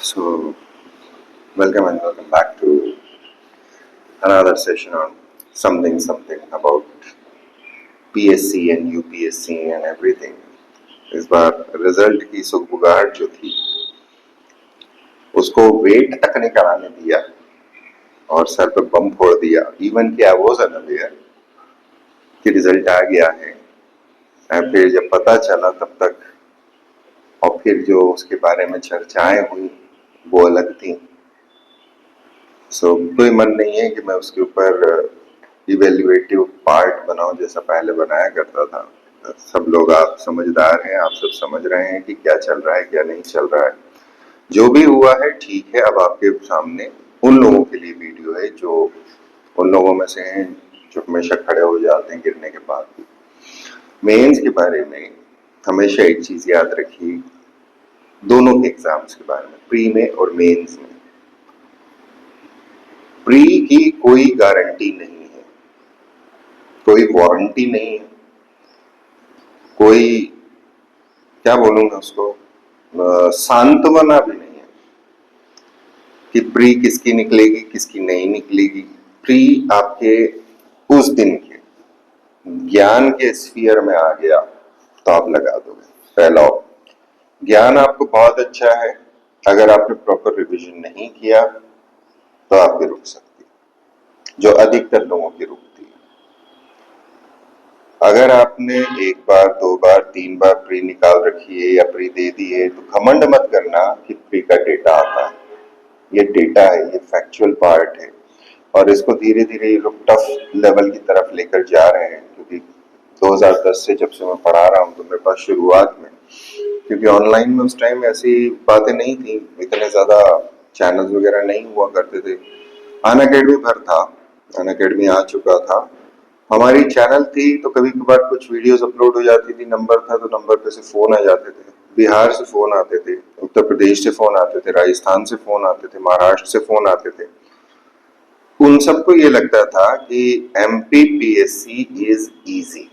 So, welcome and welcome back to another session on something about PSC and UPSC and everything. इस बार result की सुगबुगाहट जो थी उसको wait तक नहीं कराने दिया और सर पे बम फोड़ दिया। इवन कि आई वाज अनअवेयर कि रिजल्ट आ गया है। और फिर जब पता चला तब तक और फिर जो उसके बारे में चर्चाएं हुई वो अलग थी। कोई मन नहीं है कि मैं उसके ऊपर इवेल्युएटिव पार्ट बनाऊं जैसा पहले बनाया करता था। सब लोग आप समझदार हैं, आप सब समझ रहे हैं कि क्या चल रहा है क्या नहीं चल रहा है। जो भी हुआ है ठीक है। अब आपके सामने उन लोगों के लिए वीडियो है जो उन लोगों में से हैं जो हमेशा खड़े हो जाते हैं गिरने के बाद भी। मेंस के बारे में हमेशा एक चीज याद रखिए, दोनों के एग्जाम्स के बारे में, प्री में और मेंस में। प्री की कोई गारंटी नहीं है, कोई वारंटी नहीं है, कोई क्या बोलूंगा उसको, सांत्वना भी नहीं है कि प्री किसकी निकलेगी किसकी नहीं निकलेगी। प्री आपके उस दिन के ज्ञान के स्फीयर में आ गया तो आप लगा दोगे। पहला ज्ञान आपको बहुत अच्छा है, अगर आपने प्रॉपर रिवीजन नहीं किया तो आपकी रुक सकती है, जो अधिकतर लोगों की रुकती है। अगर आपने एक बार दो बार तीन बार प्री निकाल रखी है या प्री दे दी है तो घमंड मत करना कि प्री का डेटा आता है। ये डेटा है, ये फैक्चुअल पार्ट है और इसको धीरे धीरे ये लोग टफ लेवल की तरफ लेकर जा रहे हैं। क्योंकि 2010 से जब से मैं पढ़ा रहा हूँ तो मेरे पास शुरुआत में, क्योंकि ऑनलाइन में उस टाइम ऐसी बातें नहीं थी, इतने ज्यादा चैनल्स वगैरह नहीं हुआ करते थे। अनअकैडमी भर था, अनअकैडमी आ चुका था, हमारी चैनल थी तो कभी कभार कुछ वीडियोस अपलोड हो जाती थी, नंबर था तो नंबर पे से फोन आ जाते थे। बिहार से फोन आते थे, उत्तर प्रदेश से फोन आते थे, राजस्थान से फोन आते थे, महाराष्ट्र से फोन आते थे। उन सबको ये लगता था कि MPPSC is easy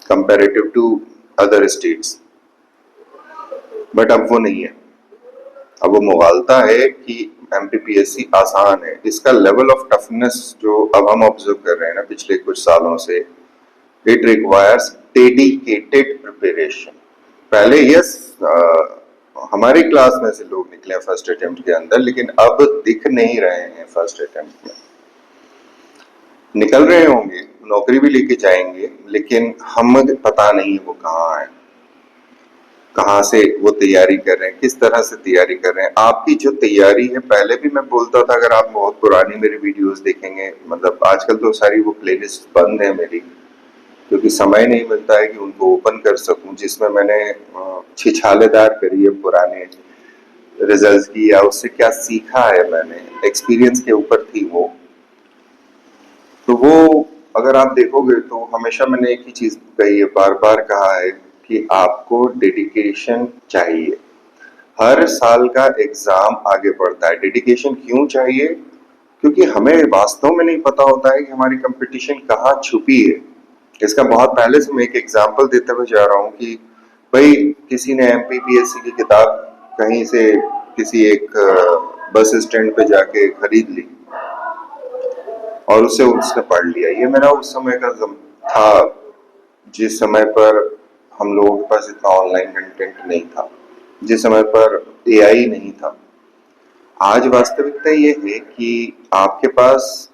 comparative to other states, but अब वो नहीं है। अब वो मुगालता है कि MPPSC आसान है। इसका लेवल ऑफ टफनेस जो अब हम ऑब्जर्व कर रहे हैं ना पिछले कुछ सालों से, इट रिक्वायर्स डेडिकेटेड प्रिपरेशन। पहले यस हमारी क्लास में से लोग निकले फर्स्ट अटेम्प्ट के अंदर, लेकिन अब दिख नहीं रहे हैं फर्स्ट अटेम्प्ट में। निकल रहे होंगे, नौकरी भी लेके जाएंगे, लेकिन हम पता नहीं वो कहाँ है, कहाँ से वो तैयारी कर रहे हैं, किस तरह से तैयारी कर रहे हैं। आपकी जो तैयारी है, पहले भी मैं बोलता था, अगर आप बहुत पुरानी मेरी वीडियोस देखेंगे, मतलब आजकल तो सारी वो प्लेलिस्ट बंद है मेरी, क्योंकि समय नहीं मिलता है कि उनको ओपन कर सकूं, जिसमें मैंने छिछालेदार करी है पुराने रिजल्ट्स की या उससे क्या सीखा है मैंने, एक्सपीरियंस के ऊपर थी वो। तो वो अगर आप देखोगे तो हमेशा मैंने एक ही चीज कही है, बार बार कहा है कि आपको डेडिकेशन चाहिए। हर साल का एग्जाम आगे बढ़ता है, डेडिकेशन क्यों चाहिए? क्योंकि हमें वास्तव में नहीं पता होता है कि हमारी कंपटीशन कहाँ छुपी है। इसका बहुत पहले से मैं एक एग्जांपल देते हुए जा रहा हूँ कि भाई किसी ने MPPSC की किताब कहीं से किसी एक बस स्टैंड पे जाके खरीद ली और उसने पढ़ लिया। ये मेरा उस समय का था जिस समय पर हम लोगों के पास इतना ऑनलाइन कंटेंट नहीं था, जिस समय पर AI नहीं था। आज वास्तविकता ये है कि आपके पास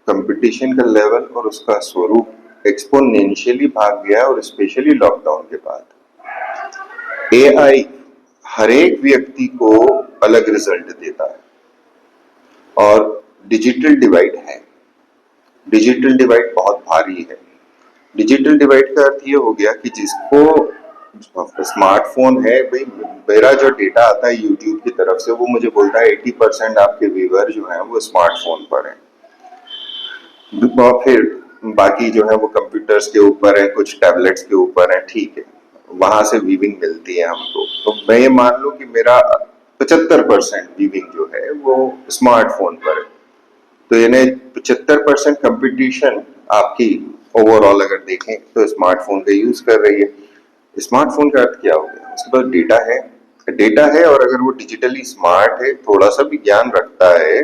कंपटीशन का लेवल और उसका स्वरूप एक्सपोनेंशियली भाग गया है, और स्पेशली लॉकडाउन के बाद AI हर एक व्यक्ति को अलग रिजल्ट देता है और डिजिटल डिवाइड है। डिजिटल डिवाइड बहुत भारी है। डिजिटल डिवाइड का अर्थ ये हो गया कि जिसको स्मार्टफोन है, भाई मेरा जो डेटा आता है यूट्यूब की तरफ से, वो मुझे बोलता है 80% आपके व्यूअर जो हैं वो स्मार्टफोन पर हैं, फिर बाकी जो है वो कंप्यूटर्स के ऊपर है, कुछ टैबलेट्स के ऊपर है, ठीक है, वहां से वीविंग मिलती है हमको। तो मैं ये मान लूं कि मेरा 75% वीविंग जो है वो स्मार्टफोन पर है, तो यानी 75% कंपटीशन आपकी ओवरऑल अगर देखें तो स्मार्टफोन का यूज कर रही है। स्मार्टफोन का अर्थ क्या हो गया? उसके पास डेटा है, डेटा है और अगर वो डिजिटली स्मार्ट है, थोड़ा सा भी ज्ञान रखता है,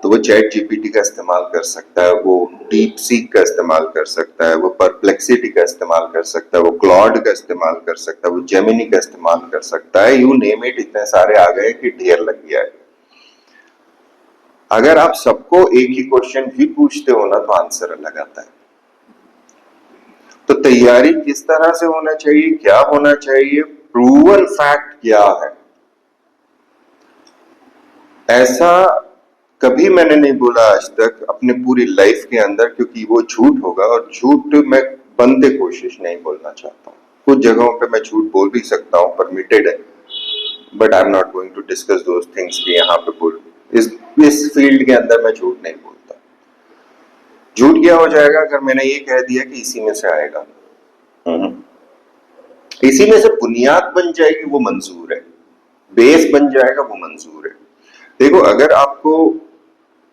तो वो चैट जीपीटी का इस्तेमाल कर सकता है, वो डीप सीक का इस्तेमाल कर सकता है, वो परप्लेक्सिटी का इस्तेमाल कर सकता है, वो क्लॉड का इस्तेमाल कर सकता है, वो जेमिनी का इस्तेमाल कर सकता है, यू नेम इट, इतने सारे आ गए कि ढेर लग गया है। अगर आप सबको एक ही क्वेश्चन भी पूछते हो ना, तो आंसर अलग आता है। तो तैयारी किस तरह से होना चाहिए, क्या होना चाहिए, प्रूवन फैक्ट क्या है, ऐसा कभी मैंने नहीं बोला आज तक अपने पूरी लाइफ के अंदर, क्योंकि वो झूठ होगा और झूठ मैं बनते कोशिश नहीं बोलना चाहता हूँ। कुछ जगहों पे मैं झूठ बोल भी सकता हूँ, परमिटेड है, but I am not going to discuss those things कि यहाँ पे बोल इस फील्ड के अंदर मैं झूठ नहीं बोलता। झूठ क्या हो जाएगा अगर मैंने ये कह दिया कि इसी में से आएगा, इसी में से बुनियाद बन जाएगी, वो मंजूर है, बेस बन जाएगा, वो मंजूर है। देखो, अगर आपको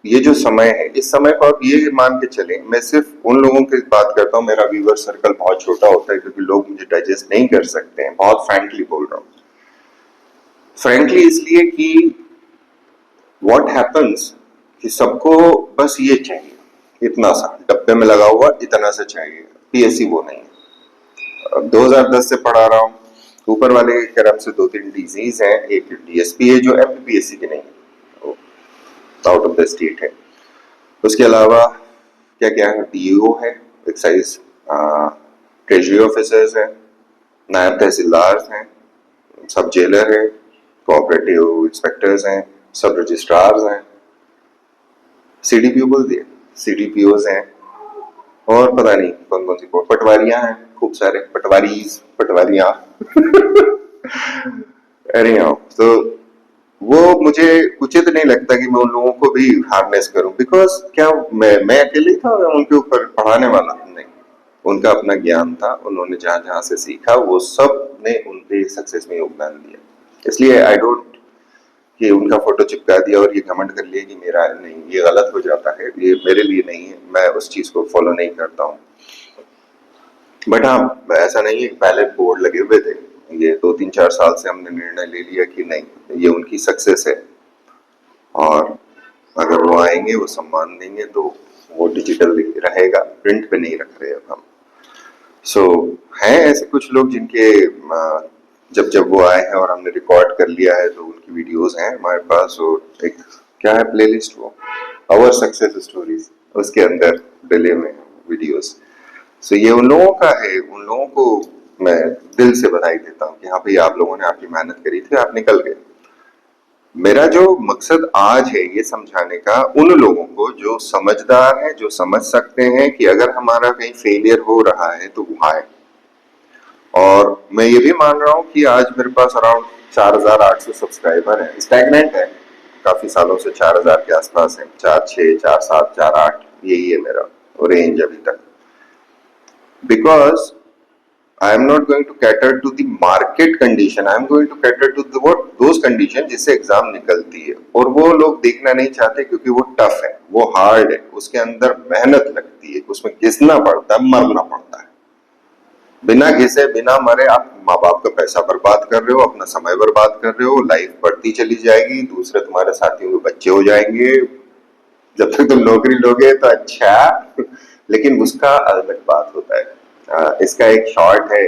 ये जो समय है, इस समय को आप ये मान के चलें, मैं सिर्फ उन लोगों की बात करता हूँ, मेरा व्यूअर सर्कल बहुत छोटा होता है क्योंकि लोग मुझे डाइजेस्ट नहीं कर सकते हैं, बहुत फ्रैंकली बोल रहा हूँ। फ्रैंकली इसलिए कि व्हाट हैपन्स कि सबको बस ये चाहिए, इतना सा डब्बे में लगा हुआ इतना सा चाहिए। पीएससी वो नहीं है। अब 2010 से पढ़ा रहा हूँ, ऊपर वाले की तरफ से 2-3 डिजीज हैं, एक डीएसपी है जो एमपीपीएससी की नहीं है, आउट ऑफ द स्टेट है। उसके अलावा क्या क्या है, डीओ है, एक्साइज ट्रेजरी ऑफिसर्स हैं, नायब तहसीलदार हैं, सब जेलर है, कोऑपरेटिव इंस्पेक्टर्स हैं, सब रजिस्ट्रार्स हैं, सीडीपीओ बोल दिए, सीडीपीओज हैं, और पता नहीं कौन कौन सी पटवारियां हैं, खूब सारे पटवारियां अरे हाँ, तो वो मुझे उचित नहीं लगता कि मैं उन लोगों को भी हार्नेस करूं, बिकॉज क्या मैं अकेले था उनके ऊपर पढ़ाने वाला नहीं, उनका अपना ज्ञान था, उन्होंने जहां जहां से सीखा वो सब ने उनके सक्सेस में योगदान दिया। इसलिए आई डोंट कि उनका फोटो चिपका दिया और ये घमंड कर लिया कि मेरा नहीं, ये गलत हो जाता है, ये मेरे लिए नहीं है, मैं उस चीज को फॉलो नहीं करता हूँ। बट हाँ, ऐसा नहीं है कि पहले बोर्ड लगे हुए थे, ये 2-3-4 साल से हमने निर्णय ले लिया कि नहीं, ये उनकी सक्सेस है और अगर वो आएंगे, वो सम्मान देंगे, तो वो डिजिटल रहेगा, प्रिंट पे नहीं रख रहे अब हम। सो हैं ऐसे कुछ लोग जिनके जब जब वो आए हैं और हमने रिकॉर्ड कर लिया है, तो उनकी वीडियोस हैं हमारे पास, और एक क्या है प्लेलिस्ट, वो आवर सक्सेस स्टोरीज, उसके अंदर डले हुए वीडियोस। सो ये उन लोगों का है, उन लोगों को मैं दिल से बधाई देता हूँ कि हाँ भाई, आप लोगों ने आपकी मेहनत करी थी, आप निकल गए। मेरा जो मकसद आज है ये समझाने का उन लोगों को जो समझदार हैं, जो समझ सकते हैं कि अगर हमारा कहीं फेलियर हो रहा है तो वो आए। और मैं ये भी मान रहा हूँ कि आज मेरे पास अराउंड 4800 सब्सक्राइबर हैं, स्टैग्नेंट है, काफी सालों से 4000 के आसपास है, 46, 47, 48, यही है मेरा रेंज अभी तक। Because I am not going to cater to the market condition. I am going to cater to the what those condition जिससे एग्जाम निकलती है, और वो लोग देखना नहीं चाहते क्योंकि वो टफ है, वो हार्ड है, उसके अंदर मेहनत लगती है, उसमें घिसना पड़ता है, मरना पड़ता है। बिना घिसे बिना मरे आप माँ बाप का पैसा बर्बाद कर रहे हो, अपना समय बर्बाद कर रहे हो, लाइफ बढ़ती चली जाएगी, दूसरे तुम्हारे साथियों के बच्चे हो जाएंगे, जब तक तुम नौकरी लोगे तो अच्छा लेकिन उसका अलग बात होता है। इसका एक शॉर्ट है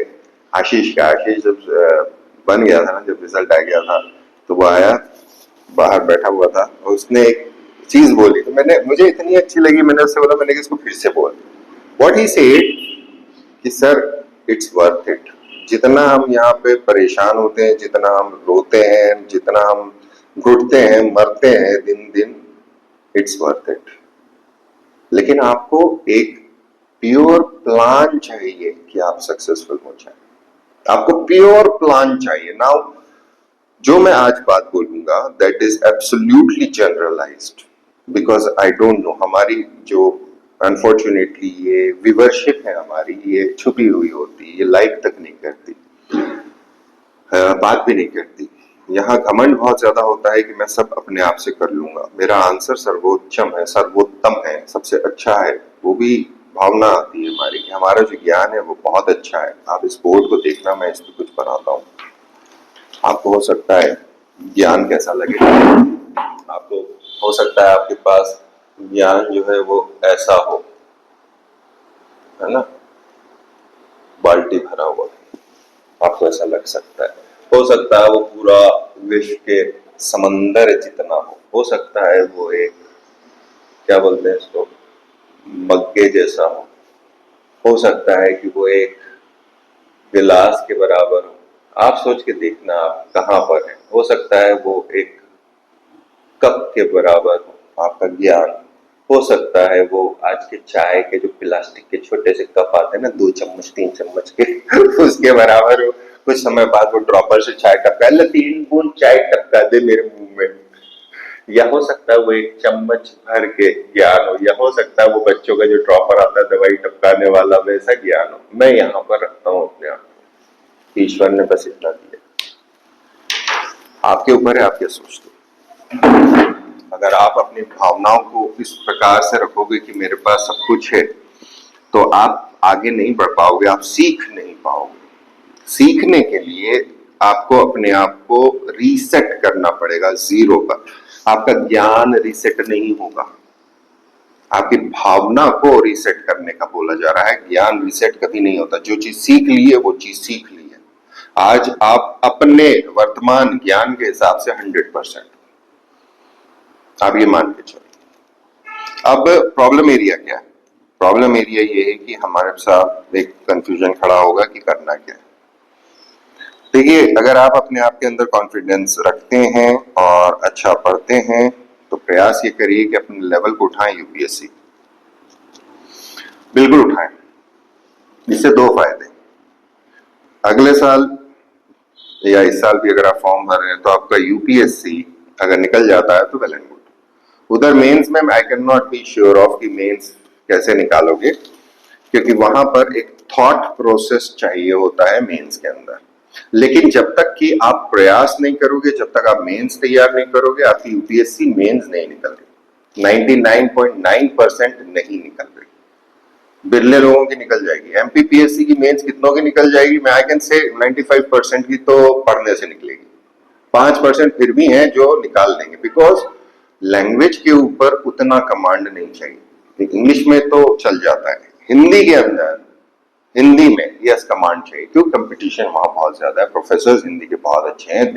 आशीष का, आशीष जब बन गया था ना, जब रिजल्ट आ गया था, तो वो आया, बाहर बैठा हुआ था और उसने एक चीज बोली, तो मैंने मुझे इतनी अच्छी लगी, मैंने उससे बोला, मैंने इसको फिर से बोल। व्हाट ही सेड कि सर, इट्स वर्थ इट। जितना हम यहाँ पे परेशान होते हैं, जितना हम रोते हैं, जितना हम घुटते हैं, मरते हैं दिन दिन, इट्स वर्थ इट। लेकिन आपको एक प्योर प्लान चाहिए कि आप सक्सेसफुल हो जाए, आपको प्योर प्लान चाहिए। नाउ जो मैं आज बात बोलूंगा, that is absolutely generalized, because I don't know, हमारी जो अनफॉर्चुनेटली ये व्यूवरशिप है हमारी, ये छुपी हुई होती, ये लाइक तक नहीं करती, बात भी नहीं करती। यहाँ घमंड बहुत ज्यादा होता है कि मैं सब अपने आप से कर लूंगा, मेरा आंसर सर्वोच्चम है, सर्वोत्तम है, सबसे अच्छा है। वो भी भावना आती है हमारी कि हमारा जो ज्ञान है वो बहुत अच्छा है, आप इस बोर्ड को देखना, मैं इस पर कुछ बनाता हूँ। आपको हो सकता है ज्ञान कैसा लगेगा, आपको हो सकता है आपके पास ज्ञान जो है वो ऐसा हो, है ना, बाल्टी भरा हुआ, आपको ऐसा लग सकता है। हो सकता है वो पूरा विश्व के समंदर जितना हो सकता है वो एक, क्या बोलते हैं इसको, मग्गे जैसा हो सकता है कि वो एक गिलास के बराबर हो। आप सोच के देखना आप कहाँ पर है। हो सकता है वो एक कप के बराबर हो आपका ज्ञान। हो सकता है वो आज के चाय के जो प्लास्टिक के छोटे से कप आते हैं ना, 2 चम्मच 3 चम्मच के उसके बराबर हो। कुछ समय बाद वो ड्रॉपर से चाय टपका, 3 बूंद चाय टपका दे मेरे मुंह में। या हो सकता है वो एक चम्मच भर के ज्ञान हो, या हो सकता है वो बच्चों का जो ड्रॉपर आता है दवाई टपकाने वाला, वैसा ज्ञान हो। मैं यहाँ पर रखता हूँ अपने आप को, ईश्वर ने बस इतना दिया, आपके ऊपर है आप क्या सोचते हो। अगर आप अपनी भावनाओं को इस प्रकार से रखोगे कि मेरे पास सब कुछ है, तो आप आगे नहीं बढ़ पाओगे, आप सीख नहीं पाओगे। सीखने के लिए आपको अपने आप को रीसेट करना पड़ेगा जीरो पर। आपका ज्ञान रीसेट नहीं होगा, आपकी भावना को रीसेट करने का बोला जा रहा है। ज्ञान रीसेट कभी नहीं होता। जो चीज सीख ली है वो चीज सीख ली है। आज आप अपने वर्तमान ज्ञान के हिसाब से 100%, आप ये मान के चलो। अब प्रॉब्लम एरिया क्या है? प्रॉब्लम एरिया ये है कि हमारे साथ एक कंफ्यूजन खड़ा होगा कि करना क्या है। देखिए, अगर आप अपने आप के अंदर कॉन्फिडेंस रखते हैं और अच्छा पढ़ते हैं, तो प्रयास ये करिए कि अपने लेवल को उठाएं यूपीएससी, बिल्कुल उठाएं। इससे 2 फायदे, अगले साल या इस साल भी अगर आप फॉर्म भर रहे हैं तो आपका यूपीएससी अगर निकल जाता है तो वेल एंड गुड। उधर मेंस में I can not be sure of कि मेंस कैसे निकालोगे, क्योंकि वहां पर एक थॉट प्रोसेस चाहिए होता है मेंस के अंदर। लेकिन जब तक कि आप प्रयास नहीं करोगे, जब तक आप मेंस तैयार नहीं करोगे, आपकी यूपीएससी मेंस नहीं निकल रही। 99.9% नहीं निकल रही, बिरले लोगों की निकल जाएगी। एमपीपीएससी की मेंस कितनों की निकल जाएगी? मैं आई कैन से 95% की तो पढ़ने से निकलेगी। 5% फिर भी हैं जो निकाल लेंगे, बिकॉज लैंग्वेज के ऊपर उतना कमांड नहीं चाहिए। इंग्लिश में तो चल जाता है, हिंदी के अंदर, हिंदी में यस कमांड चाहिए, क्योंकि कंपटीशन वहां बहुत ज्यादा है। प्रोफेसर्स हिंदी के बहुत अच्छे हैं,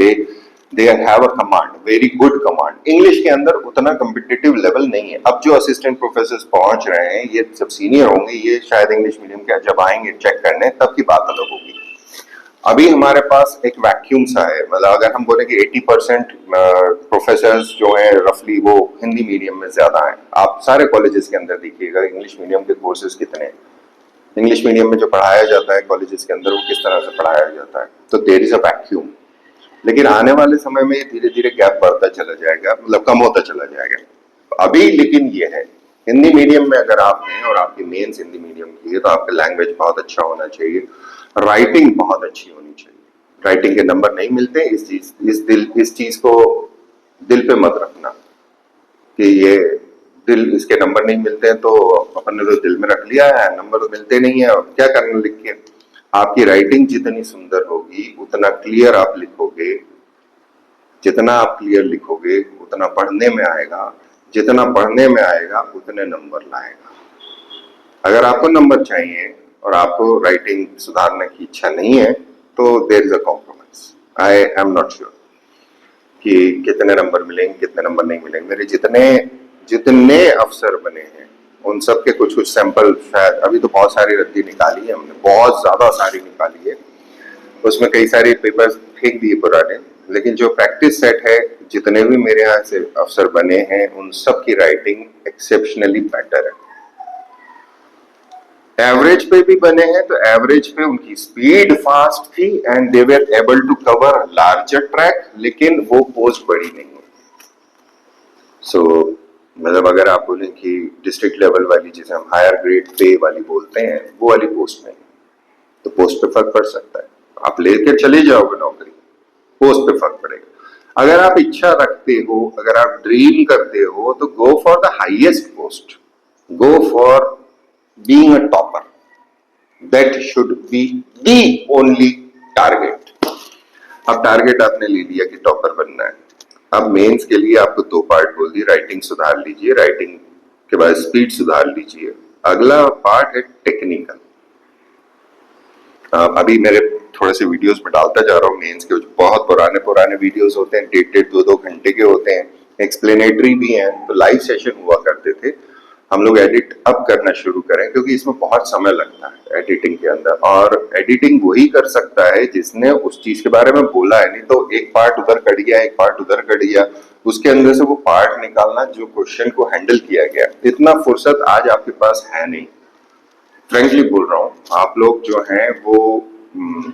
they have a command, very good command. English के अंदर उतना कम्पिटिटिव लेवल नहीं है। अब जो असिस्टेंट प्रोफेसर पहुंच रहे हैं, ये सब सीनियर होंगे, ये शायद इंग्लिश मीडियम के जब आएंगे चेक करने, तब की बात अलग होगी। अभी हमारे पास एक वैक्यूम सा है, मतलब अगर हम बोले कि 80% प्रोफेसर जो हैं रफली वो हिंदी मीडियम में ज्यादा हैं। आप सारे कॉलेजेस के अंदर देखिएगा इंग्लिश मीडियम के कोर्सेज कितने हैं, इंग्लिश मीडियम में जो पढ़ाया जाता है कॉलेजेस के अंदर वो किस तरह से पढ़ाया जाता है। तो देयर इज अ वैक्यूम। लेकिन आने वाले समय में ये धीरे धीरे गैप बढ़ता चला जाएगा, मतलब कम होता चला जाएगा। अभी लेकिन ये है, हिंदी मीडियम में अगर आप हैं और आपकी मेंस हिंदी मीडियम की है, तो आपका लैंग्वेज बहुत अच्छा होना चाहिए, राइटिंग बहुत अच्छी होनी चाहिए। राइटिंग के नंबर नहीं मिलते, इस चीज को दिल पे मत रखना कि ये दिल इसके नंबर नहीं मिलते हैं, तो अपन ने तो दिल में रख लिया है, नंबर तो मिलते नहीं है, अब क्या करना लिख के। आपकी राइटिंग जितनी सुंदर होगी उतना क्लियर आप लिखोगे, जितना आप क्लियर लिखोगे उतना पढ़ने में आएगा, जितना पढ़ने में आएगा उतने नंबर लाएगा। अगर आपको नंबर चाहिए और आपको राइटिंग सुधारने की इच्छा नहीं है, तो there is a compromise. I am not sure कि कितने नंबर मिलेंगे, कितने नंबर नहीं मिलेंगे। मेरे जितने जितने अफसर बने हैं उन सब के कुछ कुछ सैंपल, शायद अभी तो बहुत सारी रद्दी निकाली है हमने, बहुत ज्यादा सारी निकाली है, उसमें कई सारे पेपर्स फेंक दिए पुराने। लेकिन जो प्रैक्टिस सेट है, जितने भी मेरे यहाँ से अफसर बने हैं उन सब की राइटिंग एक्सेप्शनली बेटर है। एवरेज पे भी बने हैं तो एवरेज पे उनकी स्पीड फास्ट थी and they were able to cover larger track, लेकिन वो पोस्ट बड़ी नहीं है। सो मतलब अगर आप बोले कि डिस्ट्रिक्ट लेवल वाली, जिसे हम हायर ग्रेड पे वाली बोलते हैं, वो वाली पोस्ट नहीं, तो पोस्ट पे फर्क पड़ सकता है। आप लेकर चले जाओगे नौकरी, पोस्ट पे फर्क पड़ेगा। अगर आप इच्छा रखते हो, अगर आप ड्रीम करते हो, तो go for the highest post, go for being a topper. That should be the only target. अब टारगेट आपने ले लिया कि टॉपर बनना है। अब मेंस के लिए आपको 2 पार्ट बोल दिए, राइटिंग सुधार लीजिए, राइटिंग के बाद स्पीड सुधार लीजिए। अगला पार्ट है टेक्निकल। अभी मेरे थोड़े से वीडियोस में डालता जा रहा हूँ मेंस के, बहुत पुराने पुराने वीडियोस होते हैं, 1.5-2 घंटे के होते हैं, एक्सप्लेनेटरी भी हैं। तो लाइव सेशन हुआ करते थे। हम लोग एडिट अब करना शुरू करें क्योंकि इसमें बहुत समय लगता है एडिटिंग के अंदर, और एडिटिंग वही कर सकता है जिसने उस चीज के बारे में बोला है। नहीं तो एक पार्ट उधर कट गया, एक पार्ट उधर कट गया, उसके अंदर से वो पार्ट निकालना जो क्वेश्चन को हैंडल किया गया, इतना फुर्सत आज आपके पास है नहीं। फ्रेंकली बोल रहा हूँ, आप लोग जो हैं वो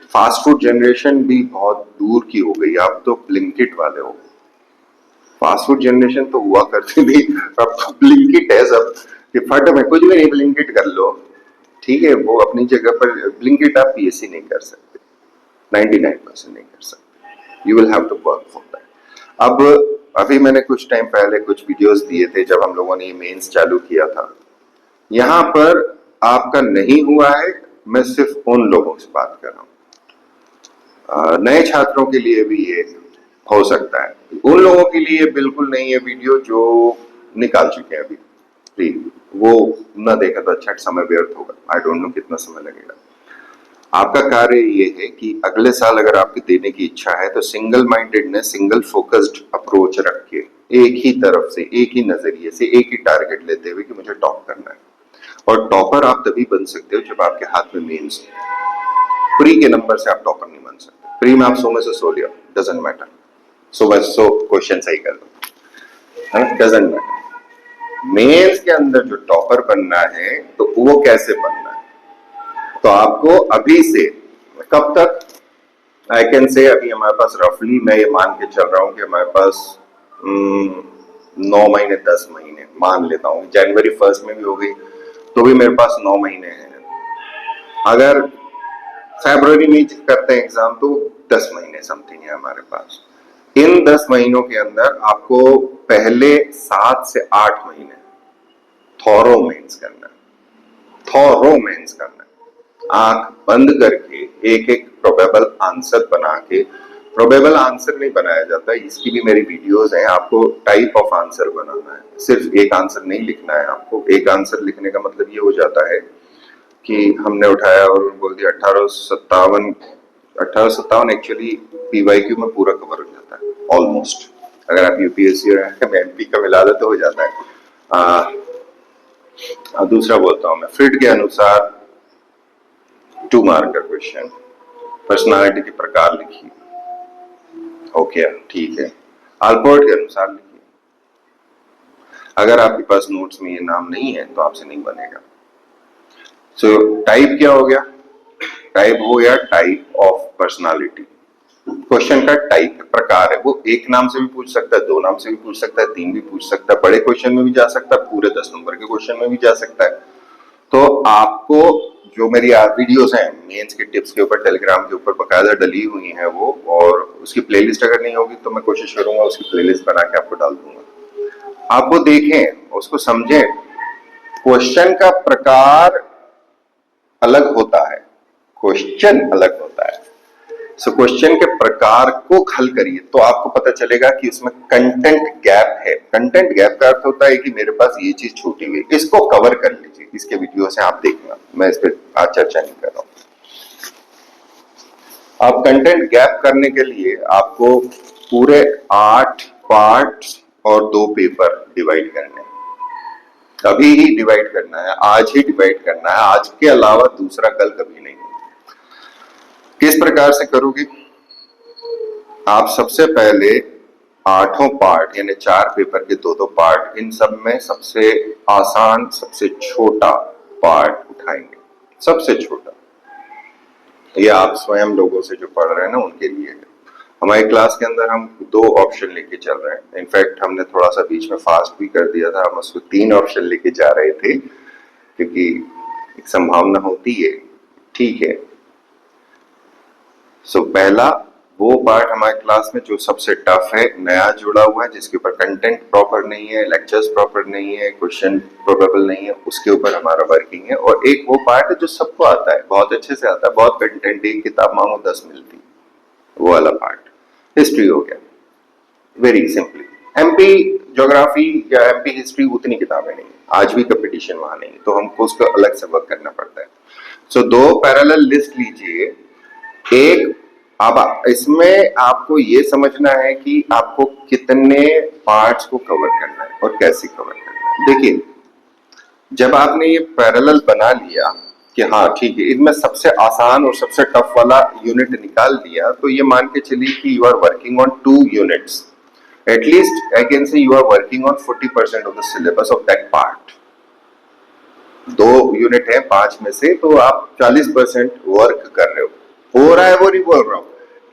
फास्ट फूड जनरेशन भी बहुत दूर की हो गई, आप तो ब्लिंकिट वाले हो। फास्ट फूड जनरेशन तो हुआ करती थी, अब तो ब्लिंकिट है सब, कि फट में कुछ भी नहीं ब्लिंकिट कर लो, ठीक है। वो अपनी जगह पर ब्लिंकिट आप पीएससी नहीं कर सकते, 99% नहीं कर सकते, you will have to work for that. अब अभी मैंने कुछ टाइम पहले कुछ वीडियोस दिए थे जब हम लोगों ने ये मेंस चालू किया था। यहाँ पर आपका नहीं हुआ है, मैं सिर्फ उन लोगों से बात कर रहा हूँ। नए छात्रों के लिए भी ये हो सकता है, उन लोगों के लिए बिल्कुल नहीं है वीडियो जो निकाल चुके हैं अभी, प्लीज वो ना देखा तो अच्छा, समय व्यर्थ होगा। आई डोंट नो कितना समय लगेगा। आपका कार्य ये है कि अगले साल अगर आपकी देने की इच्छा है तो single mindedness, single focused approach रख के, एक ही तरफ से, एक ही नजरिए से, एक ही टारगेट लेते हुए कि मुझे टॉप करना है। और टॉपर आप तभी बन सकते हो जब आपके हाथ में मेंस हो। प्री के नंबर से आप टॉपर नहीं बन सकते। प्री में आप 100 में से 100 लिया, डजंट मैटर, 100 में 100 क्वेश्चन सही कर लो, है ना, डजंट मैटर। मेंस के अंदर जो टॉपर बनना है तो वो कैसे बनना है, तो आपको अभी से कब तक, आई कैन से अभी हमारे पास रफली, मैं ये मान के चल रहा हूँ कि हमारे पास 9 महीने 10 महीने मान लेता हूँ, जनवरी 1 में भी हो गई तो भी मेरे पास 9 महीने हैं। अगर फरवरी में करते हैं एग्जाम तो 10 महीने समथिंग है हमारे पास। इन 10 महीनों के अंदर आपको पहले 7 से 8 महीने थॉरो मेंस करना है, थॉरो मेंस करना है। आंख बंद करके एक एक प्रोबेबल आंसर बना के, प्रोबेबल आंसर नहीं बनाया जाता, इसकी भी मेरी वीडियोस हैं, आपको टाइप ऑफ आंसर बनाना है, सिर्फ एक आंसर नहीं लिखना है आपको। एक आंसर लिखने का मतलब ये हो जाता है कि हमने उठाया और बोल दिया 1857 एक्चुअली पीवाईक्यू में पूरा कवर हो जाता है ऑलमोस्ट। अगर आप यूपीएससी और एमपी का मिला दो तो हो जाता है। दूसरा बोलता हूं मैं, फ्रिड के अनुसार 2 मार्क का क्वेश्चन, पर्सनालिटी के प्रकार लिखिए, ओके ठीक है। अल्पोर्ट के अनुसार लिखिए। अगर आपके पास नोट्स में ये नाम नहीं है तो आपसे नहीं बनेगा। सो टाइप क्या हो गया, टाइप हो गया टाइप ऑफ पर्सनालिटी। क्वेश्चन का टाइप प्रकार है, वो एक नाम से भी पूछ सकता है, 2 नाम से भी पूछ सकता है, 3 भी पूछ सकता है, बड़े क्वेश्चन में भी जा सकता है, पूरे 10 नंबर के क्वेश्चन में भी जा सकता है। तो आपको जो मेरी वीडियोस हैं मेंस के टिप्स के ऊपर टेलीग्राम के ऊपर बकायदा डली हुई हैं वो, और उसकी प्लेलिस्ट अगर नहीं होगी तो मैं कोशिश करूंगा उसकी प्लेलिस्ट बना के आपको डाल दूंगा। आप वो देखें, उसको समझें। क्वेश्चन का प्रकार अलग होता है, क्वेश्चन अलग होता है। सो क्वेश्चन के प्रकार को हल करिए तो आपको पता चलेगा कि उसमें कंटेंट गैप है। कंटेंट गैप का अर्थ होता है कि मेरे पास ये चीज छूटी हुई, इसको कवर कर लीजिए। इसके वीडियो से आप देखना, मैं इस पर आज चर्चा नहीं कर रहा हूं। अब कंटेंट गैप करने के लिए आपको पूरे 8 पार्ट्स और 2 पेपर डिवाइड करने हैं। अभी ही डिवाइड करना है, आज ही डिवाइड करना है, आज के अलावा दूसरा कल कभी नहीं। किस प्रकार से करोगे आप? सबसे पहले 8 पार्ट यानी 4 पेपर के 2-2 पार्ट, इन सब में सबसे आसान, सबसे छोटा पार्ट उठाएंगे, सबसे छोटा। ये आप स्वयं लोगों से जो पढ़ रहे हैं ना उनके लिए है। हमारी क्लास के अंदर हम 2 ऑप्शन लेके चल रहे हैं। इनफैक्ट हमने थोड़ा सा बीच में फास्ट भी कर दिया था, हम उसको 3 ऑप्शन लेके जा रहे थे क्योंकि एक संभावना होती है, ठीक है। सो पहला वो पार्ट हमारे क्लास में जो सबसे टफ है, नया जुड़ा हुआ है, जिसके ऊपर कंटेंट प्रॉपर नहीं है, लेक्चर्स प्रॉपर नहीं है, क्वेश्चन प्रोबेबल नहीं है, उसके ऊपर हमारा वर्किंग है। और एक वो पार्ट है जो सबको आता है, बहुत अच्छे से आता है, बहुत कंटेंट, एक किताब मांगो 10 मिलती। वो वाला पार्ट। हिस्ट्री हो गया, वेरी सिंपली। एमपी ज्योग्राफी या एमपी हिस्ट्री उतनी किताबें नहीं, आज भी कंपटीशन वहां नहीं, तो हमको उसको अलग से वर्क करना पड़ता है। सो दो पैरेलल लिस्ट लीजिए। एक, अब इसमें आपको ये समझना है कि आपको कितने पार्ट्स को कवर करना है और कैसे कवर करना है। देखिए, जब आपने ये पैरेलल बना लिया कि हाँ ठीक है, इनमें सबसे आसान और सबसे टफ वाला यूनिट निकाल दिया, तो ये मान के चलिए कि you are working on 2 units. At least I can say you are working on 40% of the syllabus of that part. 2 unit है 5 में से, तो आप 40% वर्क कर रहे हो रहा है, वो नहीं बोल रहा हूं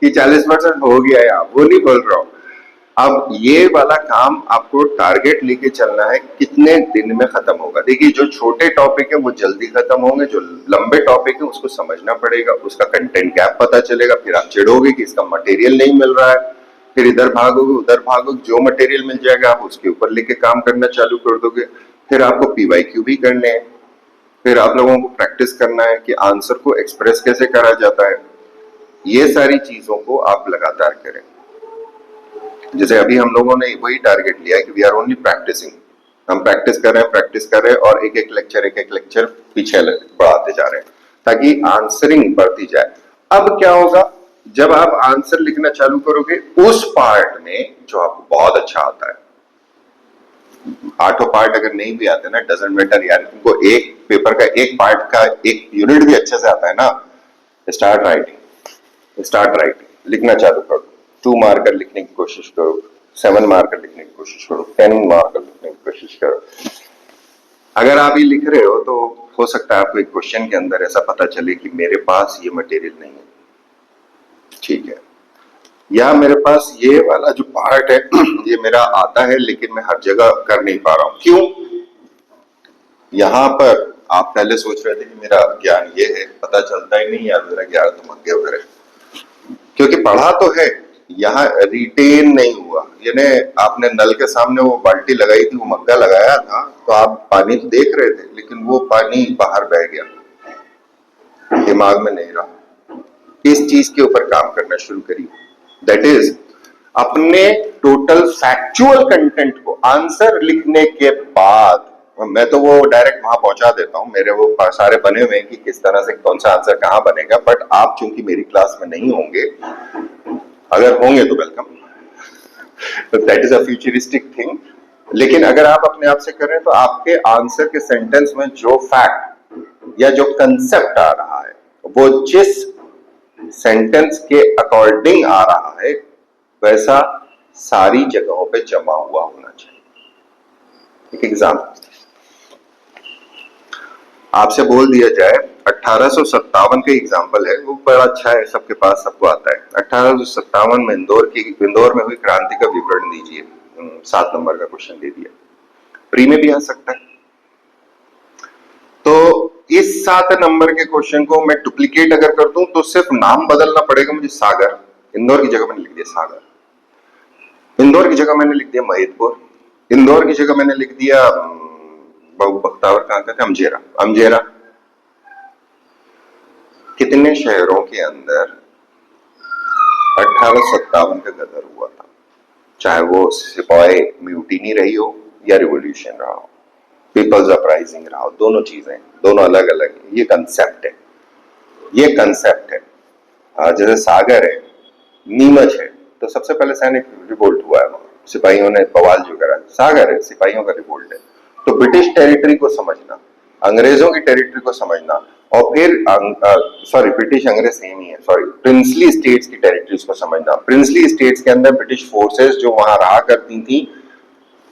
कि 40% हो गया है, आप वो नहीं बोल रहा हूं। अब ये वाला काम आपको टारगेट लेके चलना है, कितने दिन में खत्म होगा। देखिए, जो छोटे टॉपिक है वो जल्दी खत्म होंगे, जो लंबे टॉपिक है उसको समझना पड़ेगा, उसका कंटेंट गैप पता चलेगा, फिर आप चिढ़ोगे कि इसका मटेरियल नहीं मिल रहा है, फिर इधर भागोगे उधर भागोगे, जो मटेरियल मिल जाएगा आप उसके ऊपर लेके काम करना चालू कर दोगे। फिर आपको पीवाईक्यू भी करने हैं, फिर आप लोगों को प्रैक्टिस करना है कि आंसर को एक्सप्रेस कैसे करा जाता है। ये सारी चीजों को आप लगातार करें। जैसे अभी हम लोगों ने वही टारगेट लिया है कि वी आर ओनली प्रैक्टिसिंग, हम प्रैक्टिस कर रहे हैं और एक एक लेक्चर पीछे बढ़ाते जा रहे हैं ताकि आंसरिंग बढ़ती जाए। अब क्या होगा, जब आप आंसर लिखना चालू करोगे उस पार्ट में जो आपको बहुत अच्छा आता है, 8 पार्ट अगर नहीं भी आते ना, डजंट मैटर यार, तुमको एक पेपर का एक पार्ट का एक यूनिट भी अच्छे से आता है ना, स्टार्ट राइटिंग, लिखना चालू करो। 2 मार्कर लिखने की कोशिश करो, 7 मार्कर लिखने की कोशिश करो, 10 मार्कर लिखने की कोशिश करो। अगर आप ये लिख रहे हो तो हो सकता है आपको एक क्वेश्चन के अंदर ऐसा पता चले कि मेरे पास ये मटेरियल नहीं है, ठीक है, या मेरे पास ये वाला जो पार्ट है ये मेरा आता है लेकिन मैं हर जगह कर नहीं पा रहा हूं। क्यों? यहां पर आप पहले सोच रहे थे कि मेरा ज्ञान ये है, पता चलता ही नहीं यार मेरा ज्ञान तो मध्य वगैरह है, क्योंकि पढ़ा तो है, यहाँ रिटेन नहीं हुआ। यानी आपने नल के सामने वो बाल्टी लगाई थी, वो मग्गा लगाया था, तो आप पानी तो देख रहे थे लेकिन वो पानी बाहर बह गया, दिमाग में नहीं रहा। इस चीज के ऊपर काम करना शुरू करिए, दैट इज अपने टोटल फैक्चुअल कंटेंट को आंसर लिखने के बाद, मैं तो वो डायरेक्ट वहां पहुंचा देता हूं, मेरे वो सारे बने हुए हैं कि किस तरह से कौन सा आंसर कहां बनेगा, बट आप चूंकि मेरी क्लास में नहीं होंगे, अगर होंगे तो welcome, that is a futuristic thing. लेकिन अगर आप अपने आप से करें तो आपके आंसर के सेंटेंस में जो फैक्ट या जो कंसेप्ट आ रहा है वो जिस सेंटेंस के अकॉर्डिंग आ रहा है वैसा सारी जगहों पे जमा हुआ होना चाहिए। एक एग्जाम्पल आपसे बोल दिया जाए, 1857 का एग्जाम्पल है, वो बड़ा अच्छा है, सबके पास सबको आता है। 1857 में इंदौर में हुई क्रांति का विवरण दीजिए। 7 नंबर का क्वेश्चन दे दिया, प्री में भी आ सकता है। तो इस 7 नंबर के क्वेश्चन को मैं डुप्लीकेट अगर कर दूं तो सिर्फ नाम बदलना पड़ेगा मुझे, सागर, इंदौर की जगह मैंने लिख दिया सागर, इंदौर की जगह मैंने लिख दिया महिदपुर, इंदौर की जगह मैंने लिख दिया बख्तावर कहां का था, अमजेरा। कितने शहरों के अंदर 1857 का गदर हुआ था, चाहे वो सिपाही म्यूटिनी रही हो या रिवॉल्यूशन रहा हो, पीपल्स अपराइजिंग रहा हो, दोनों चीजें, दोनों अलग अलग, ये कंसेप्ट है, ये कंसेप्ट है। जैसे सागर है, नीमच है, तो सबसे पहले सैनिक रिवोल्ट हुआ है, सिपाहियों ने बवाल जो करा, सागर है, सिपाहियों का रिवोल्ट है। तो ब्रिटिश टेरिटरी को समझना, अंग्रेजों की टेरिटरी को समझना, और फिर सॉरी ब्रिटिश अंग्रेज सेम ही है, सॉरी, प्रिंसली स्टेट्स की टेरिटरीज को समझना, प्रिंसली स्टेट्स के अंदर ब्रिटिश फोर्सेस जो वहां रहा करती थी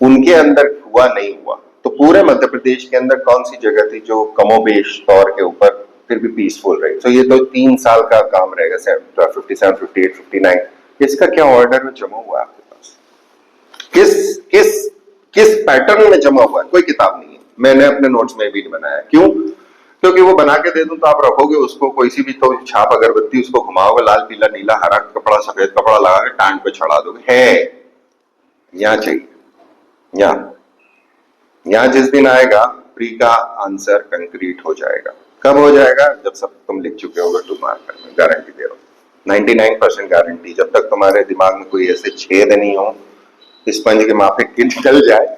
उनके अंदर हुआ नहीं हुआ, तो पूरे मध्य प्रदेश के अंदर कौन सी जगह थी जो कमोबेश तौर के ऊपर फिर भी पीसफुल रही। तो ये तो 3 साल का काम रहेगा, 57, 58, 59, इसका क्या ऑर्डर में जमा हुआ है आपके पास, किस किस किस पैटर्न में जमा हुआ है, कोई किताब नहीं है, मैंने अपने नोट्स में भी बनाया। क्यों? क्योंकि वो बना के दे दूं तो आप रखोगे उसको, कोई सी भी तो छाप अगरबत्ती उसको घुमाओगे, लाल पीला नीला हरा कपड़ा सफेद कपड़ा लगा के टांग पे चढ़ा दोगे, है यहाँ चाहिए, यहाँ जिस दिन आएगा प्री का आंसर कंक्रीट हो जाएगा। कब हो जाएगा? जब सब तुम लिख चुके होगे 2 मार्कर में, गारंटी दे रहा हूं। 99% गारंटी, जब तक तुम्हारे दिमाग में कोई ऐसे छेद नहीं हो, स्पंज के माफे निकल जाए,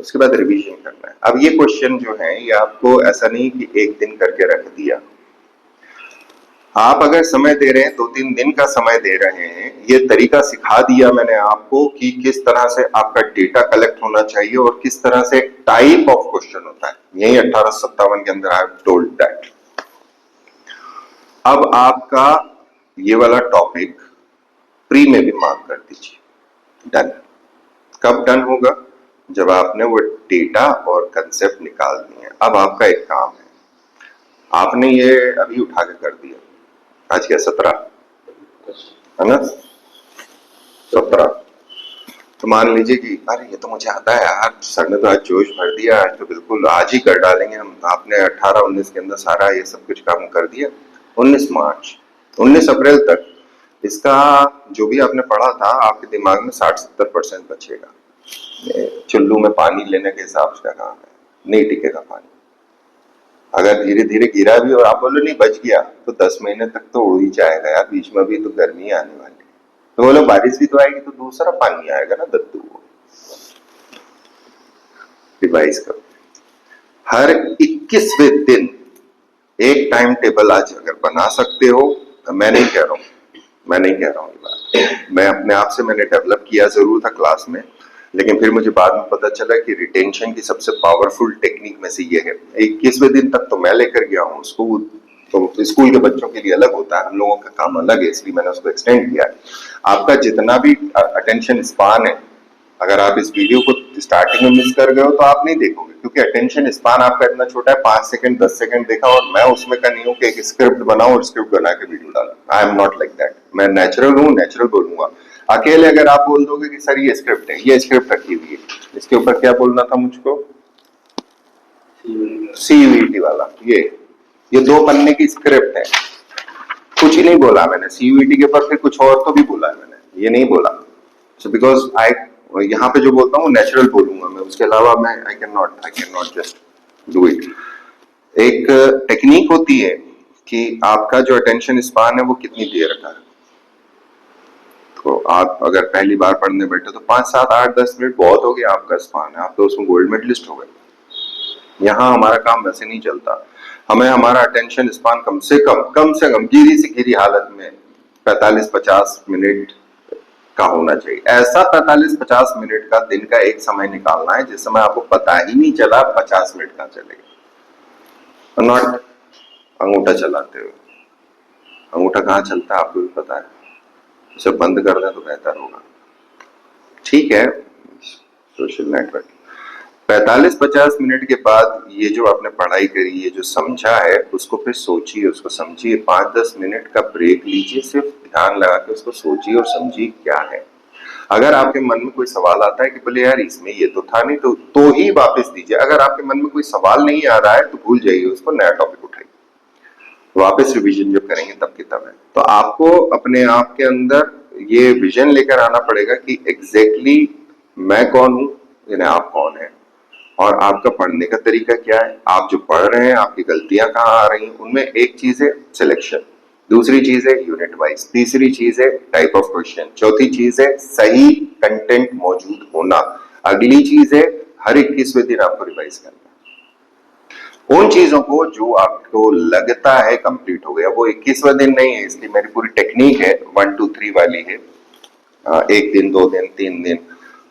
उसके बाद रिवीजन करना है। अब ये क्वेश्चन जो है ये आपको ऐसा नहीं कि एक दिन करके रख दिया, आप अगर समय दे रहे हैं 2-3 दिन का समय दे रहे हैं, ये तरीका सिखा दिया मैंने आपको कि किस तरह से आपका डेटा कलेक्ट होना चाहिए और किस तरह से टाइप ऑफ क्वेश्चन होता है, यही 1857 के अंदर आई हैव टोल्ड दैट। अब आपका ये वाला टॉपिक प्री में भी मार्क कर दीजिए, डन। कब डन होगा? जब आपने वो डेटा और कंसेप्ट निकाल दिए। अब आपका एक काम है, आपने ये अभी उठा के कर दिया, आज क्या 17 है ना, 17। तो मान लीजिए कि अरे ये तो मुझे आता है यार, सर ने तो आज जोश भर दिया, आज तो बिल्कुल आज ही कर डालेंगे हम। आपने 18-19 के अंदर सारा ये सब कुछ काम कर दिया। 19 मार्च 19 अप्रैल तक इसका जो भी आपने पढ़ा था आपके दिमाग में 60-70% बचेगा। चुल्लू में पानी लेने के हिसाब से काम है, नहीं टिकेगा पानी। अगर धीरे धीरे गिरा भी और आप बोलो नहीं बच गया, तो 10 महीने तक तो उड़ ही जाएगा यार, बीच में भी तो गर्मी आने वाली है, तो बोलो बारिश भी तो आएगी तो दूसरा पानी आएगा ना दद्दू। रिवाइज करो, हर 21वें दिन एक टाइम टेबल आज अगर बना सकते हो, तो मैं नहीं कह रहा हूँ ये बात, मैं अपने आप से मैंने डेवलप किया जरूर था क्लास में, लेकिन फिर मुझे बाद में पता चला कि रिटेंशन की सबसे पावरफुल टेक्निक में से ये है। 21वें दिन तक तो मैं लेकर गया हूँ उसको, तो स्कूल के बच्चों के लिए अलग होता है, हम लोगों का काम अलग है, इसलिए मैंने उसको एक्सटेंड किया है। आपका जितना भी अटेंशन स्पान है, अगर आप इस वीडियो को स्टार्टिंग में मिस कर गए हो तो आप नहीं देखोगे, क्योंकि अटेंशन स्पान आपका इतना छोटा है, 5 सेकंड 10 सेकंड देखा, और मैं उसमें का नहीं हूँ कि एक स्क्रिप्ट बनाऊं और स्क्रिप्ट बना के वीडियो डालूं। आई एम नॉट लाइक दैट, मैं नेचुरल हूँ, नेचुरल बोलूंगा। अकेले अगर आप बोल दोगे कि सर ये स्क्रिप्ट है, ये स्क्रिप्ट रखी हुई है, इसके ऊपर क्या बोलना था मुझको, सीयूईटी वाला, ये 2 पन्ने की स्क्रिप्ट है, कुछ ही नहीं बोला मैंने। सीयूईटी के ऊपर फिर कुछ और तो भी बोला है मैंने, ये नहीं बोला। सो बिकॉज आई यहाँ पे जो बोलता हूँ नेचुरल बोलूंगा मैं, उसके अलावा मैं I can not just do it. एक टेक्निक होती है कि आपका जो अटेंशन स्पान है वो कितनी देर का है। तो आप अगर पहली बार पढ़ने बैठे तो 5, 7, 8, 10 मिनट बहुत हो गया आपका स्पान है, आप तो उसमें गोल्ड मेडलिस्ट हो गए। यहाँ हमारा काम वैसे नहीं चलता, हमें हमारा अटेंशन स्पान कम से कम गिरी से गिरी हालत में 45-50 मिनट का होना चाहिए। ऐसा 45-50 मिनट का दिन का एक समय निकालना है जिस समय आपको पता ही नहीं चला 50 मिनट कहाँ चलेगा। नॉट अंगूठा चलाते हुए, अंगूठा कहाँ चलता है आपको भी पता है, उसे बंद कर दें तो बेहतर होगा। ठीक है, सोशल नेटवर्क 45-50 मिनट के बाद ये जो आपने पढ़ाई करी, ये जो समझा है, उसको फिर सोचिए, उसको समझिए। 5-10 मिनट का ब्रेक लीजिए, सिर्फ ध्यान लगा के उसको सोचिए और समझिए क्या है। अगर आपके मन में कोई सवाल आता है कि बोले यार इसमें ये तो था नहीं, तो ही वापस दीजिए। अगर आपके मन में कोई सवाल नहीं आ रहा है तो भूल जाइए उसको, नया टॉपिक उठाइए, वापस रिवीजन जब करेंगे तब की तब है। तो आपको अपने आप के अंदर ये विजन लेकर आना पड़ेगा कि एग्जैक्टली मैं कौन हूं, यानी आप कौन है, और आपका पढ़ने का तरीका क्या है, आप जो पढ़ रहे हैं आपकी गलतियां कहाँ आ रही हैं। उनमें एक चीज है सिलेक्शन, दूसरी चीज है यूनिट वाइज, तीसरी चीज है टाइप ऑफ क्वेश्चन, चौथी चीज है सही कंटेंट मौजूद होना, अगली चीज है हर 21वें दिन आपको रिवाइज करना। उन चीजों को जो आपको लगता है कंप्लीट हो गया, वो 21वां दिन नहीं है, इसलिए मेरी पूरी टेक्निक है 1, 2, 3 वाली है। 1 दिन, 2 दिन, 3 दिन,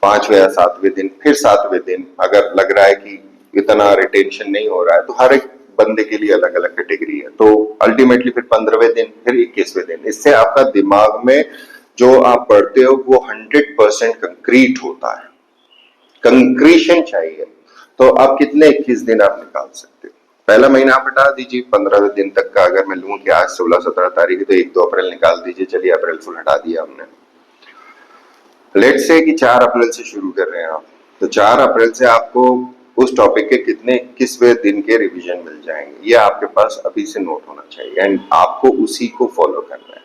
5वें या 7वें दिन, फिर 7वें दिन अगर लग रहा है कि इतना रिटेंशन नहीं हो रहा है, तो हर एक बंदे के लिए अलग अलग कैटेगरी है। तो अल्टीमेटली फिर 15वें दिन, फिर 21वें दिन, इससे आपका दिमाग में जो आप पढ़ते हो वो 100% कंक्रीट होता है। कंक्रीशन चाहिए, तो आप कितने 21 दिन आप निकाल सकते हो। पहला महीना आप हटा दीजिए 15वें दिन तक का, अगर मैं लूं कि आज 16-17 तारीख है तो 1-2 अप्रैल निकाल दीजिए, चलिए अप्रैल फुल हटा दिया हमने। लेट्स से कि 4 अप्रैल से शुरू कर रहे हैं आप, तो 4 अप्रैल से आपको उस टॉपिक के कितने 21वें दिन के रिवीजन मिल जाएंगे, ये आपके पास अभी से नोट होना चाहिए, एंड आपको उसी को फॉलो करना है।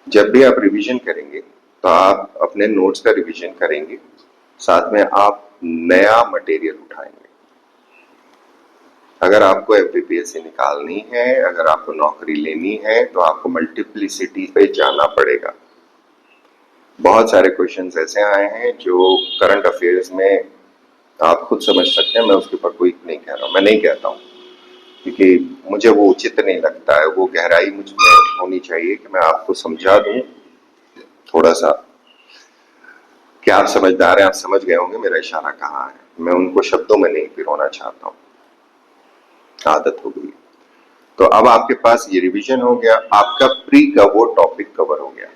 जब भी आप रिवीजन करेंगे तो आप अपने नोट्स का रिवीजन करेंगे, साथ में आप नया मटेरियल उठाएंगे। अगर आपको एमपीपीएससी निकालनी है, अगर आपको नौकरी लेनी है, तो आपको मल्टीप्लिसिटी पे जाना पड़ेगा। बहुत सारे क्वेश्चंस ऐसे आए हैं जो करंट अफेयर्स में आप खुद समझ सकते हैं, मैं उसके ऊपर कोई नहीं कह रहा हूँ, मैं नहीं कहता हूँ, क्योंकि मुझे वो उचित नहीं लगता है। वो गहराई मुझ में होनी चाहिए कि मैं आपको समझा दूं थोड़ा सा, कि आप समझदार हैं, आप समझ गए होंगे मेरा इशारा कहाँ है। मैं उनको शब्दों में नहीं पिरोना चाहता हूँ, आदत हो गई। तो अब आपके पास ये रिवीजन हो गया, आपका प्री का वो टॉपिक कवर हो गया।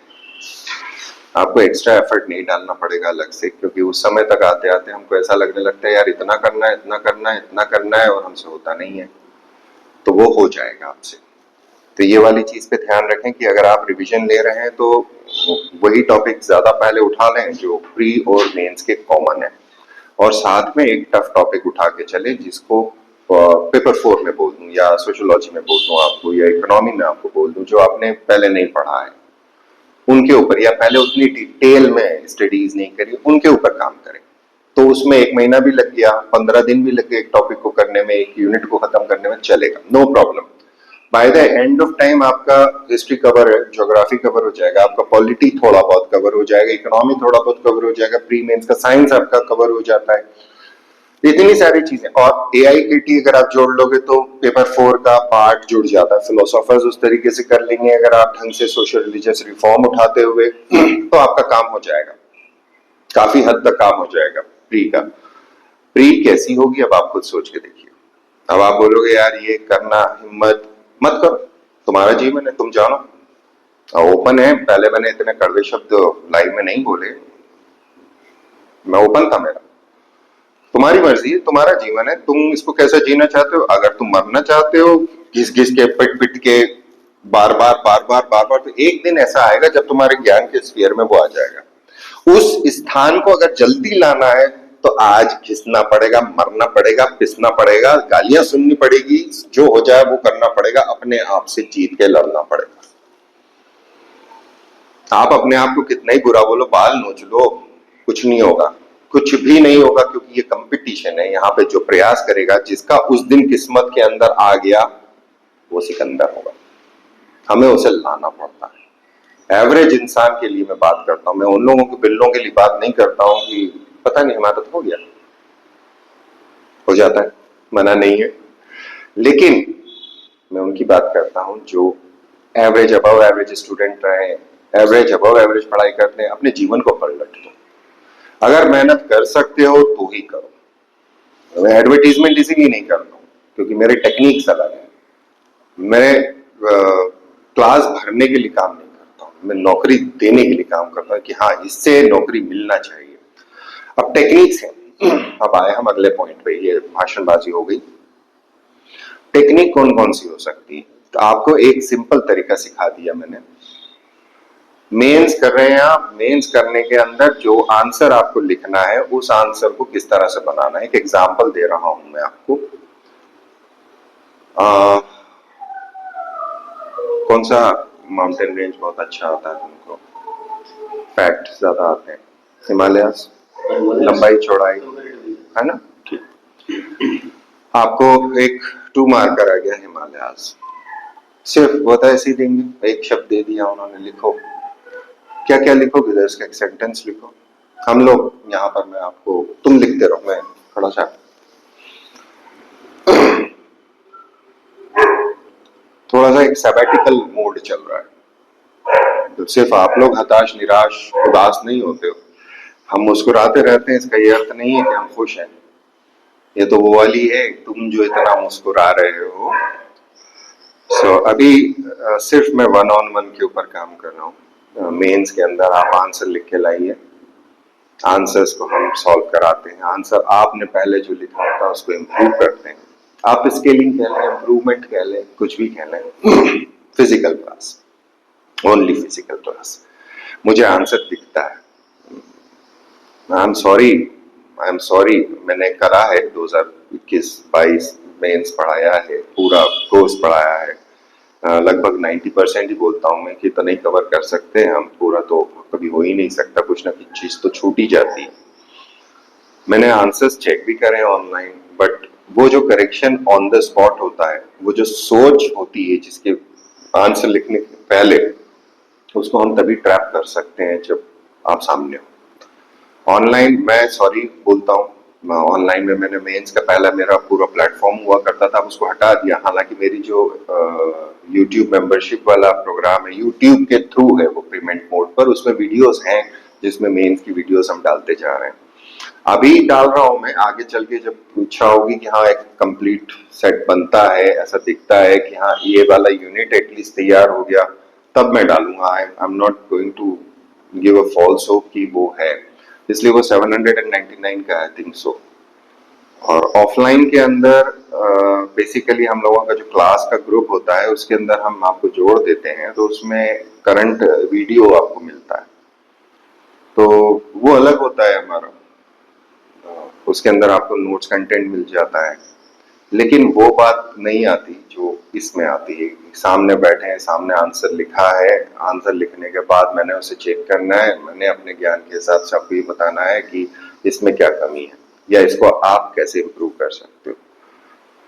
आपको एक्स्ट्रा एफर्ट नहीं डालना पड़ेगा अलग से, क्योंकि उस समय तक आते आते हमको ऐसा लगने लगता है यार इतना करना है, इतना करना है, इतना करना है, और हमसे होता नहीं है। तो वो हो जाएगा आपसे। तो ये वाली चीज पे ध्यान रखें कि अगर आप रिवीजन ले रहे हैं तो वही टॉपिक ज्यादा पहले उठा लें जो प्री और मेंस के कॉमन है, और साथ में एक टफ टॉपिक उठा के चले जिसको पेपर 4 में बोल दूं, या सोशियोलॉजी में बोल दूं आपको, या इकोनॉमी में आपको बोल दूं, जो आपने पहले नहीं पढ़ा है उनके ऊपर, या पहले उतनी डिटेल में स्टडीज नहीं करी उनके ऊपर काम करें। तो उसमें 1 महीना भी लग गया, 15 दिन भी लग गए एक टॉपिक को करने में, एक यूनिट को खत्म करने में, चलेगा, no problem. By the end of time आपका हिस्ट्री कवर है, ज्योग्राफी कवर हो जाएगा, आपका पॉलिटी थोड़ा बहुत कवर हो जाएगा, इकोनॉमी थोड़ा बहुत कवर हो जाएगा, प्री मेंस का साइंस आपका कवर हो जाता है। इतनी सारी चीजें, और एआईकेटी अगर आप जोड़ लोगे तो पेपर 4 का पार्ट जुड़ जाता है। फिलोसोफर्स उस तरीके से कर लेंगे अगर आप ढंग से सोशल रिलीजियस रिफॉर्म उठाते हुए, तो आपका काम हो जाएगा, काफी हद तक काम हो जाएगा प्री का। प्री कैसी होगी अब आप खुद सोच के देखिए। अब आप बोलोगे यार ये करना हिम्मत मत करो, तुम्हारा जीवन है, तुम जानो। ओपन है, पहले मैंने इतने कड़वे शब्द लाइव में नहीं बोले, मैं ओपन था मेरा। तुम्हारी मर्जी है, तुम्हारा जीवन है, तुम इसको कैसे जीना चाहते हो। अगर तुम मरना चाहते हो घिस घिस के, पिट पिट के, बार बार बार बार बार बार, तो एक दिन ऐसा आएगा जब तुम्हारे ज्ञान के स्फीयर में वो आ जाएगा। उस स्थान को अगर जल्दी लाना है तो आज घिसना पड़ेगा, मरना पड़ेगा, पिसना पड़ेगा, गालियां सुननी पड़ेगी, जो हो जाए वो करना पड़ेगा, अपने आप से जीत के लड़ना पड़ेगा। आप अपने आप को कितना ही बुरा बोलो, बाल नोच लो, कुछ नहीं होगा, कुछ भी नहीं होगा, क्योंकि ये कंपटीशन है। यहाँ पे जो प्रयास करेगा, जिसका उस दिन किस्मत के अंदर आ गया, वो सिकंदर होगा। हमें उसे लाना पड़ता है। एवरेज इंसान के लिए मैं बात करता हूं, मैं उन लोगों के बिल्लों के लिए बात नहीं करता हूं कि पता नहीं हमारा तो हो गया, हो जाता है, मना नहीं है, लेकिन मैं उनकी बात करता हूं जो एवरेज अबव एवरेज स्टूडेंट रहे, एवरेज अबव एवरेज पढ़ाई करते हैं, अपने जीवन को पलट दो। अगर मेहनत कर सकते हो तो ही करो। मैं एडवर्टीजमेंट इसीलिए नहीं करता हूँ क्योंकि मेरे टेक्निक्स अलग है। मैं क्लास भरने के लिए काम नहीं करता हूँ, मैं नौकरी देने के लिए काम करता हूँ कि हाँ इससे नौकरी मिलना चाहिए। अब टेक्निक्स है, अब आए हम अगले पॉइंट पे, ये भाषणबाजी हो गई। टेक्निक कौन कौन सी हो सकती है, तो आपको एक सिंपल तरीका सिखा दिया मैंने। मेंस कर रहे हैं आप, मेंस करने के अंदर जो आंसर आपको लिखना है उस आंसर को किस तरह से बनाना है। एक एग्जांपल दे रहा हूं मैं आपको। कौन सा माउंटेन रेंज बहुत अच्छा आता है तुमको, फैक्ट ज्यादा आते हैं? हिमालयास, लंबाई चौड़ाई, है ना? ठीक, आपको एक 2 मार्कर आ गया हिमालयास, सिर्फ बता ऐसे ही देंगे, एक शब्द दे दिया उन्होंने, लिखो। क्या क्या लिखोगे, इसका एक सेंटेंस लिखो। हम लोग यहाँ पर, मैं आपको, तुम लिखते रहो, मैं थोड़ा सा एक सबैटिकल मोड चल रहा है, तो सिर्फ आप लोग हताश, निराश, उदास नहीं होते हो, हम मुस्कुराते रहते हैं, इसका ये अर्थ नहीं है कि हम खुश हैं। ये तो वो वाली है, तुम जो इतना मुस्कुरा रहे हो। अभी सिर्फ मैं 1-on-1 के ऊपर काम कर रहा हूँ। मेंस के अंदर आप आंसर लिख के लाइए, आंसर्स को हम सॉल्व कराते हैं। आंसर आपने पहले जो लिखा होता है उसको इम्प्रूव करते हैं। आप स्केलिंग कह लें, इम्प्रूवमेंट कह लें, कुछ भी कह लें। Physical class, only physical class. मुझे आंसर दिखता है, आई एम सॉरी, मैंने करा है 2021-22 मेंस पढ़ाया है, पूरा कोर्स पढ़ाया है, लगभग 90% ही बोलता हूँ मैं कि तो नहीं कवर कर सकते हम पूरा, तो कभी हो ही नहीं सकता, कुछ ना कुछ चीज तो छूट ही जाती है। मैंने आंसर्स चेक भी करे ऑनलाइन, बट वो जो करेक्शन ऑन द स्पॉट होता है, वो जो सोच होती है जिसके आंसर लिखने के पहले, उसको हम तभी ट्रैप कर सकते हैं जब आप सामने हो। ऑनलाइन मैं सॉरी बोलता हूँ, ऑनलाइन में मैंने मेंस का पहला मेरा पूरा प्लेटफॉर्म हुआ करता था, उसको हटा दिया। हालांकि मेरी जो यूट्यूब मेंबरशिप वाला प्रोग्राम है, यूट्यूब के थ्रू है वो पेमेंट मोड पर, उसमें वीडियोस हैं जिसमें मेंस की वीडियोस हम डालते जा रहे हैं। अभी डाल रहा हूं मैं, आगे चल के जब इच्छा होगी कि हाँ एक कंप्लीट सेट बनता है, ऐसा दिखता है कि हाँ ये वाला यूनिट एटलीस्ट तैयार हो गया, तब मैं डालूंगा। I am not going to give a false hope कि वो है, इसलिए वो 799 का आई थिंक सो। और ऑफलाइन के अंदर बेसिकली हम लोगों का जो क्लास का ग्रुप होता है उसके अंदर हम आपको जोड़ देते हैं, तो उसमें करंट वीडियो आपको मिलता है, तो वो अलग होता है हमारा। उसके अंदर आपको नोट्स कंटेंट मिल जाता है, लेकिन वो बात नहीं आती जो इसमें आती है। सामने बैठे हैं, सामने आंसर लिखा है, आंसर लिखने के बाद मैंने उसे चेक करना है, मैंने अपने ज्ञान के हिसाब से आपको ये बताना है कि इसमें क्या कमी है या इसको आप कैसे इम्प्रूव कर सकते हो।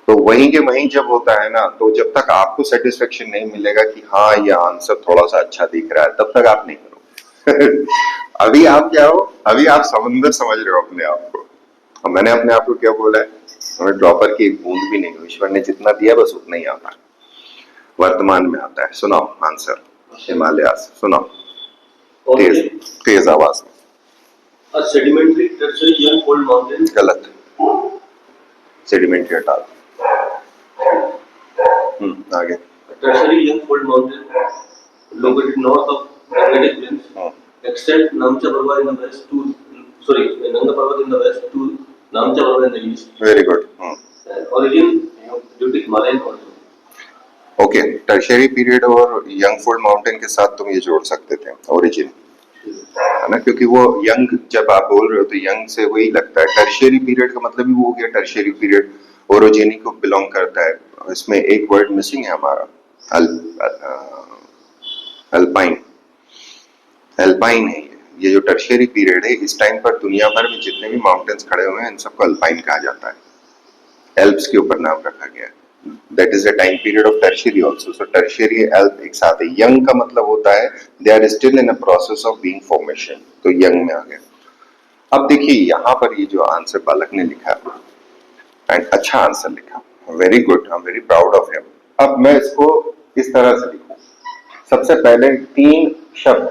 तो वहीं के वहीं जब होता है ना, तो जब तक आपको सेटिस्फेक्शन नहीं मिलेगा कि हाँ ये आंसर थोड़ा सा अच्छा दिख रहा है, तब तक आप नहीं करोगे। अभी आप क्या हो, अभी आप समंदर समझ रहे हो अपने आप को, और मैंने अपने आप को क्या बोला है, हमें ड्रॉपर की एक बूंद भी नहीं हुई, ईश्वर ने जितना दिया बस उतना ही आता है, वर्तमान में आता है। सुनाओ आंसर, हिमालय सुनाओ तेज तेज आवाज में। A sedimentary tertiary young cold mountain. गलत, सेडिमेंट्री हटा दो। आगे। A tertiary young cold mountain located north of Gangetic Plains, except Namcha Parvat in the west to Nanga Parvat in the west to Namcha Parvat in the east. Very good. Origin due to Himalayan also. Okay, tertiary period और young fold mountain के साथ तुम ये जोड़ सकते थे origin, है ना, क्योंकि वो यंग जब आप बोल रहे हो तो यंग से वही लगता है। टर्शियरी पीरियड का मतलब ही वो हो गया, टर्शियरी पीरियड ओरोजेनी को बिलोंग करता है। इसमें एक वर्ड मिसिंग है हमारा, अल्पाइन, अल्पाइन है ये जो टर्शियरी पीरियड है। इस टाइम पर दुनिया भर में जितने भी माउंटेन्स खड़े हुए हैं इन सबको अल्पाइन कहा जाता है, एल्प्स के ऊपर नाम रखा गया है। That is a time period of tertiary also. So tertiary alp एक साथ है। Young का मतलब होता है they are still in a process of being formation, तो young में आ गया। अब देखिए यहाँ पर ये जो आंसर बालक ने लिखा एंड अच्छा आंसर लिखा, very good, I am very proud of him. अब मैं इसको इस तरह से लिखूं, सबसे पहले 3 शब्द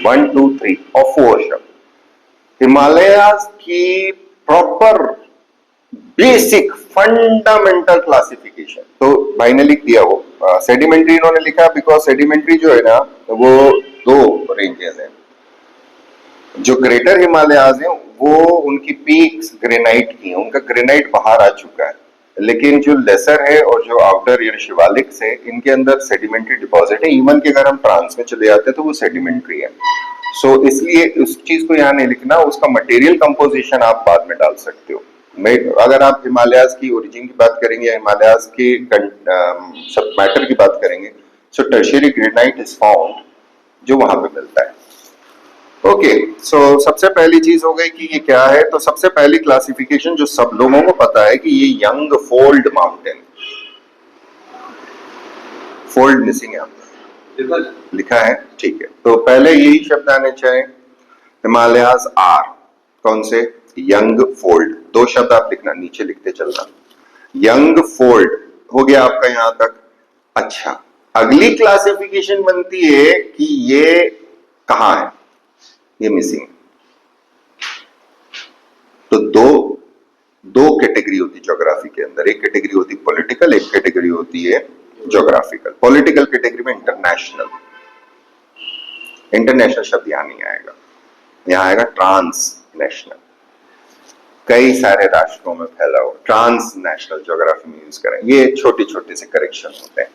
1 2 3 और 4 शब्द हिमालयाज की प्रॉपर बेसिक फंडामेंटल क्लासिफिकेशन। तो भाई ने लिख दिया वो सेडिमेंट्री इन्होंने लिखा बिकॉज सेडिमेंट्री जो है ना वो 2 रेंजेस हैं। जो ग्रेटर हिमालयाज हैं वो उनकी पीक्स ग्रेनाइट की हैं, उनका ग्रेनाइट बाहर आ चुका है, लेकिन जो लेसर है और जो आउटर या शिवालिक से इनके अंदर सेडिमेंट्री डिपॉजिट है। इवन कि अगर हम ट्रांस में चले जाते हैं तो वो सेडिमेंट्री है। सो इसलिए उस चीज को यहाँ नहीं लिखना, उसका मटेरियल कंपोजिशन आप बाद में डाल सकते हो। अगर आप हिमालयाज की ओरिजिन की बात करेंगे या हिमालयाज के सब मैटर की बात करेंगे, सो टर्शियरी ग्रेनाइट इज फाउंड जो वहां पे मिलता है। ओके, सो सबसे पहली चीज हो गई कि ये क्या है। तो सबसे पहली क्लासिफिकेशन जो सब लोगों को पता है कि ये young fold mountain, fold missing है, लिखा है, ठीक है। तो पहले यही शब्द आने चाहिए, हिमालयाज आर कौन से, यंग फोल्ड। 2 शब्द आप लिखना, नीचे लिखते चलना, यंग फोल्ड हो गया आपका यहां तक। अच्छा, अगली क्लासिफिकेशन बनती है कि ये कहां है, ये मिसिंग। तो दो कैटेगरी होती ज्योग्राफी के अंदर, एक कैटेगरी होती पॉलिटिकल, एक कैटेगरी होती है ज्योग्राफिकल। पॉलिटिकल कैटेगरी में इंटरनेशनल, इंटरनेशनल शब्द यहां नहीं आएगा, यहां आएगा ट्रांसनेशनल, कई सारे राष्ट्रों में फैला हुआ, ट्रांसनेशनल ज्योग्राफी में यूज करें। ये छोटे छोटे से करेक्शन होते हैं।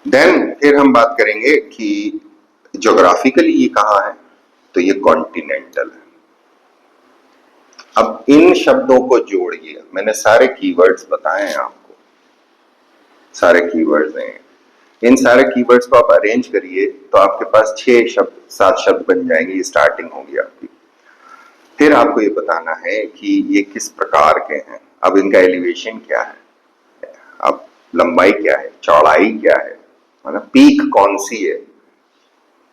देन फिर हम बात करेंगे कि ज्योग्राफिकली ये कहां है, तो ये कॉन्टिनेंटल है। अब इन शब्दों को जोड़िए, मैंने सारे कीवर्ड्स बताए हैं आपको, सारे कीवर्ड्स हैं, इन सारे कीवर्ड्स को आप अरेंज करिए तो आपके पास 6 शब्द 7 शब्द बन जाएंगे, ये स्टार्टिंग होगी आपकी। फिर आपको ये बताना है कि ये किस प्रकार के हैं, अब इनका एलिवेशन क्या है, अब लंबाई क्या है, चौड़ाई क्या है ना, पीक कौन सी है।